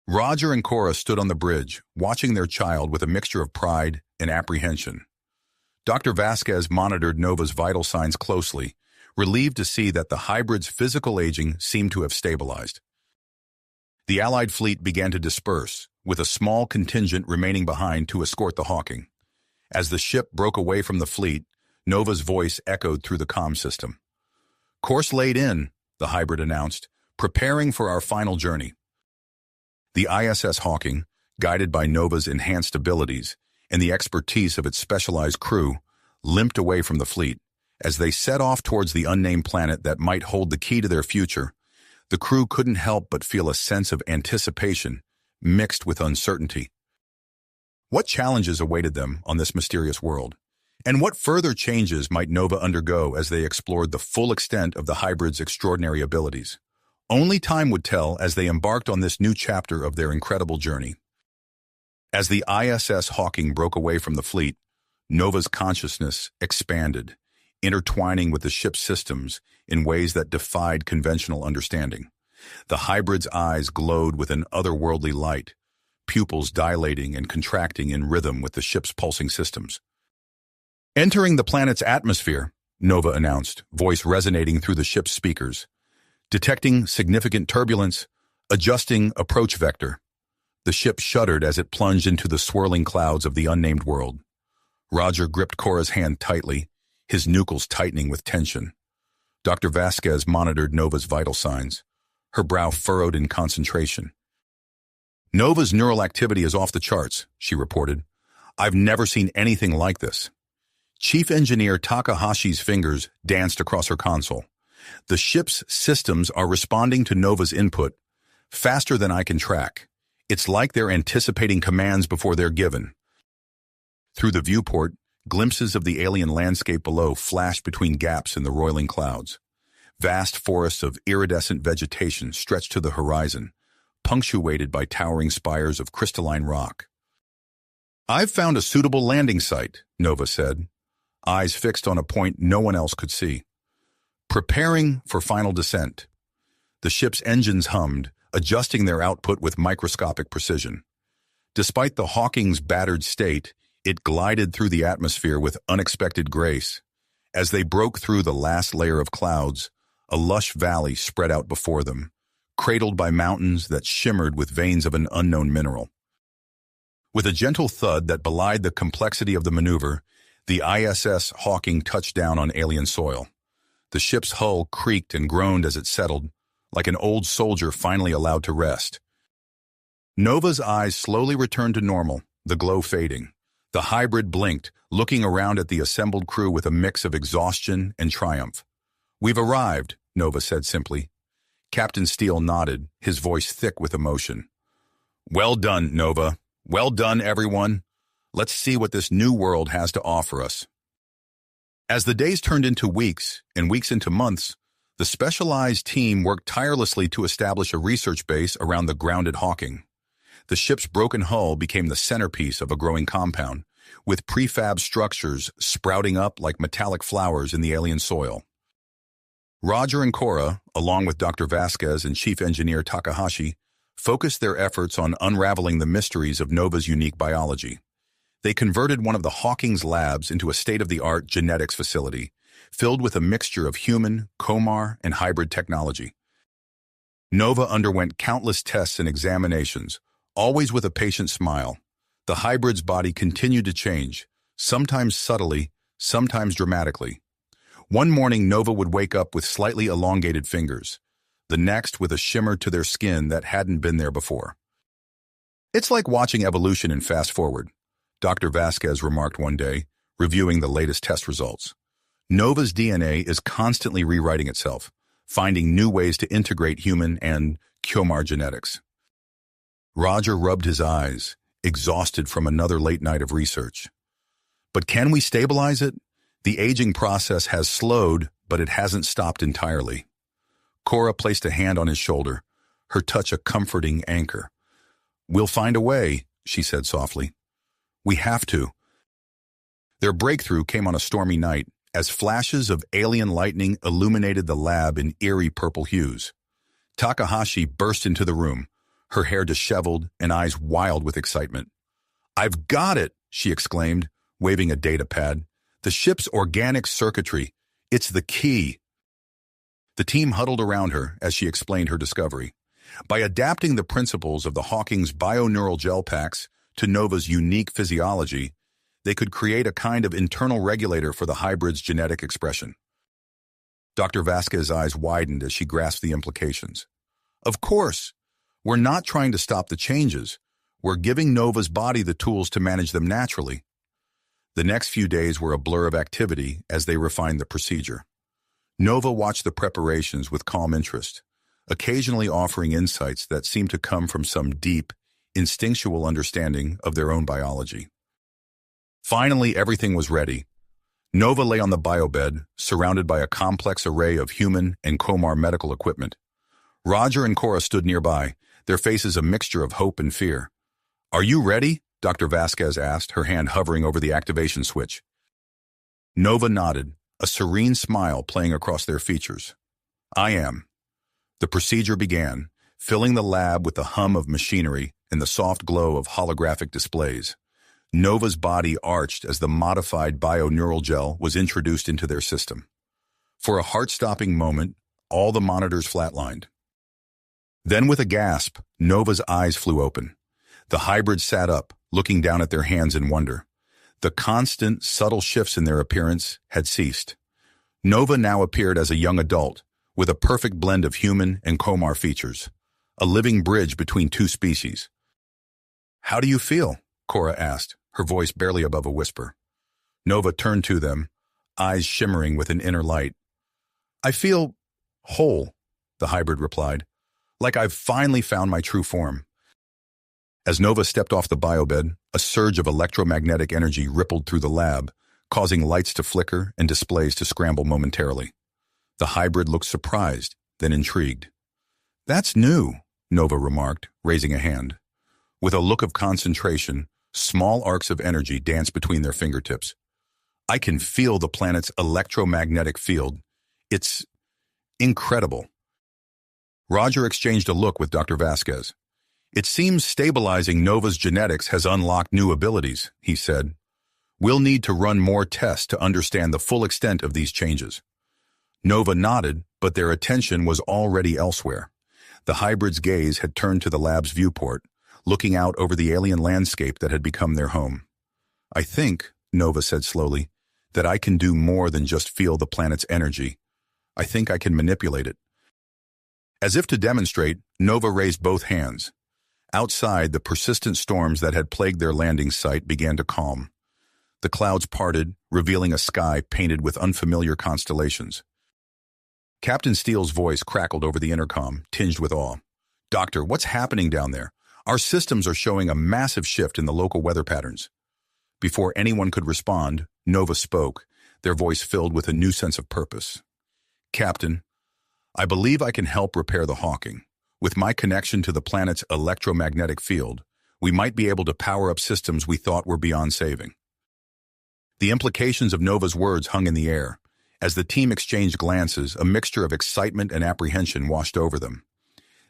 Roger and Cora stood on the bridge, watching their child with a mixture of pride and apprehension. Dr. Vasquez monitored Nova's vital signs closely, relieved to see that the hybrid's physical aging seemed to have stabilized. The Allied fleet began to disperse, with a small contingent remaining behind to escort the Hawking. As the ship broke away from the fleet, Nova's voice echoed through the comm system. "Course laid in," the hybrid announced, "preparing for our final journey." The ISS Hawking, guided by Nova's enhanced abilities and the expertise of its specialized crew, limped away from the fleet. As they set off towards the unnamed planet that might hold the key to their future, the crew couldn't help but feel a sense of anticipation, mixed with uncertainty. What challenges awaited them on this mysterious world? And what further changes might Nova undergo as they explored the full extent of the hybrid's extraordinary abilities? Only time would tell as they embarked on this new chapter of their incredible journey. As the ISS Hawking broke away from the fleet, Nova's consciousness expanded, intertwining with the ship's systems in ways that defied conventional understanding. The hybrid's eyes glowed with an otherworldly light, pupils dilating and contracting in rhythm with the ship's pulsing systems. "Entering the planet's atmosphere," Nova announced, voice resonating through the ship's speakers. "Detecting significant turbulence, adjusting approach vector." The ship shuddered as it plunged into the swirling clouds of the unnamed world. Roger gripped Cora's hand tightly, his nucleus tightening with tension. Dr. Vasquez monitored Nova's vital signs, her brow furrowed in concentration. "Nova's neural activity is off the charts," she reported. "I've never seen anything like this." Chief Engineer Takahashi's fingers danced across her console. "The ship's systems are responding to Nova's input faster than I can track. It's like they're anticipating commands before they're given." Through the viewport, glimpses of the alien landscape below flashed between gaps in the roiling clouds. Vast forests of iridescent vegetation stretched to the horizon, punctuated by towering spires of crystalline rock. "I've found a suitable landing site," Nova said, eyes fixed on a point no one else could see. "Preparing for final descent." The ship's engines hummed, adjusting their output with microscopic precision. Despite the Hawking's battered state, it glided through the atmosphere with unexpected grace. As they broke through the last layer of clouds, a lush valley spread out before them, cradled by mountains that shimmered with veins of an unknown mineral. With a gentle thud that belied the complexity of the maneuver, the ISS Hawking touched down on alien soil. The ship's hull creaked and groaned as it settled, like an old soldier finally allowed to rest. Nova's eyes slowly returned to normal, the glow fading. The hybrid blinked, looking around at the assembled crew with a mix of exhaustion and triumph. "We've arrived," Nova said simply. Captain Steele nodded, his voice thick with emotion. "Well done, Nova. Well done, everyone. Let's see what this new world has to offer us." As the days turned into weeks and weeks into months, the specialized team worked tirelessly to establish a research base around the grounded Hawking. The ship's broken hull became the centerpiece of a growing compound, with prefab structures sprouting up like metallic flowers in the alien soil. Roger and Cora, along with Dr. Vasquez and Chief Engineer Takahashi, focused their efforts on unraveling the mysteries of Nova's unique biology. They converted one of the Hawking's labs into a state-of-the-art genetics facility, filled with a mixture of human, comar, and hybrid technology. Nova underwent countless tests and examinations, always with a patient smile. The hybrid's body continued to change, sometimes subtly, sometimes dramatically. One morning, Nova would wake up with slightly elongated fingers, the next with a shimmer to their skin that hadn't been there before. "It's like watching evolution in fast forward," Dr. Vasquez remarked one day, reviewing the latest test results. "Nova's DNA is constantly rewriting itself, finding new ways to integrate human and comar genetics." Roger rubbed his eyes, exhausted from another late night of research. "But can we stabilize it? The aging process has slowed, but it hasn't stopped entirely." Cora placed a hand on his shoulder, her touch a comforting anchor. "We'll find a way," she said softly. "We have to." Their breakthrough came on a stormy night, as flashes of alien lightning illuminated the lab in eerie purple hues. Takahashi burst into the room, her hair disheveled and eyes wild with excitement. "I've got it!" she exclaimed, waving a data pad. "The ship's organic circuitry. It's the key." The team huddled around her as she explained her discovery. By adapting the principles of the Hawking's bioneural gel packs to Nova's unique physiology, they could create a kind of internal regulator for the hybrid's genetic expression. Dr. Vasquez's eyes widened as she grasped the implications. "Of course! We're not trying to stop the changes. We're giving Nova's body the tools to manage them naturally." The next few days were a blur of activity as they refined the procedure. Nova watched the preparations with calm interest, occasionally offering insights that seemed to come from some deep, instinctual understanding of their own biology. Finally, everything was ready. Nova lay on the biobed, surrounded by a complex array of human and Komar medical equipment. Roger and Cora stood nearby, their faces a mixture of hope and fear. "Are you ready?" Dr. Vasquez asked, her hand hovering over the activation switch. Nova nodded, a serene smile playing across their features. "I am." The procedure began, filling the lab with the hum of machinery and the soft glow of holographic displays. Nova's body arched as the modified bioneural gel was introduced into their system. For a heart-stopping moment, all the monitors flatlined. Then with a gasp, Nova's eyes flew open. The hybrid sat up, looking down at their hands in wonder. The constant, subtle shifts in their appearance had ceased. Nova now appeared as a young adult, with a perfect blend of human and Komar features, a living bridge between two species. "How do you feel?" Cora asked, her voice barely above a whisper. Nova turned to them, eyes shimmering with an inner light. "I feel whole," the hybrid replied, "like I've finally found my true form." As Nova stepped off the biobed, a surge of electromagnetic energy rippled through the lab, causing lights to flicker and displays to scramble momentarily. The hybrid looked surprised, then intrigued. "That's new," Nova remarked, raising a hand. With a look of concentration, small arcs of energy danced between their fingertips. "I can feel the planet's electromagnetic field. It's incredible." Roger exchanged a look with Dr. Vasquez. "It seems stabilizing Nova's genetics has unlocked new abilities," he said. "We'll need to run more tests to understand the full extent of these changes." Nova nodded, but their attention was already elsewhere. The hybrid's gaze had turned to the lab's viewport, looking out over the alien landscape that had become their home. "I think," Nova said slowly, "that I can do more than just feel the planet's energy. I think I can manipulate it." As if to demonstrate, Nova raised both hands. Outside, the persistent storms that had plagued their landing site began to calm. The clouds parted, revealing a sky painted with unfamiliar constellations. Captain Steele's voice crackled over the intercom, tinged with awe. "Doctor, what's happening down there? Our systems are showing a massive shift in the local weather patterns." Before anyone could respond, Nova spoke, their voice filled with a new sense of purpose. "Captain, I believe I can help repair the Hawking. With my connection to the planet's electromagnetic field, we might be able to power up systems we thought were beyond saving." The implications of Nova's words hung in the air. As the team exchanged glances, a mixture of excitement and apprehension washed over them.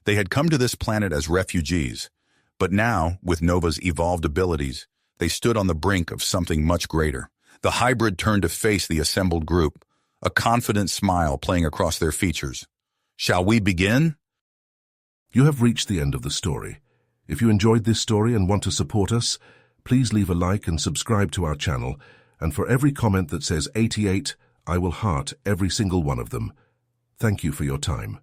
They had come to this planet as refugees, but now, with Nova's evolved abilities, they stood on the brink of something much greater. The hybrid turned to face the assembled group, a confident smile playing across their features. "Shall we begin?" You have reached the end of the story. If you enjoyed this story and want to support us, please leave a like and subscribe to our channel, and for every comment that says 88, I will heart every single one of them. Thank you for your time.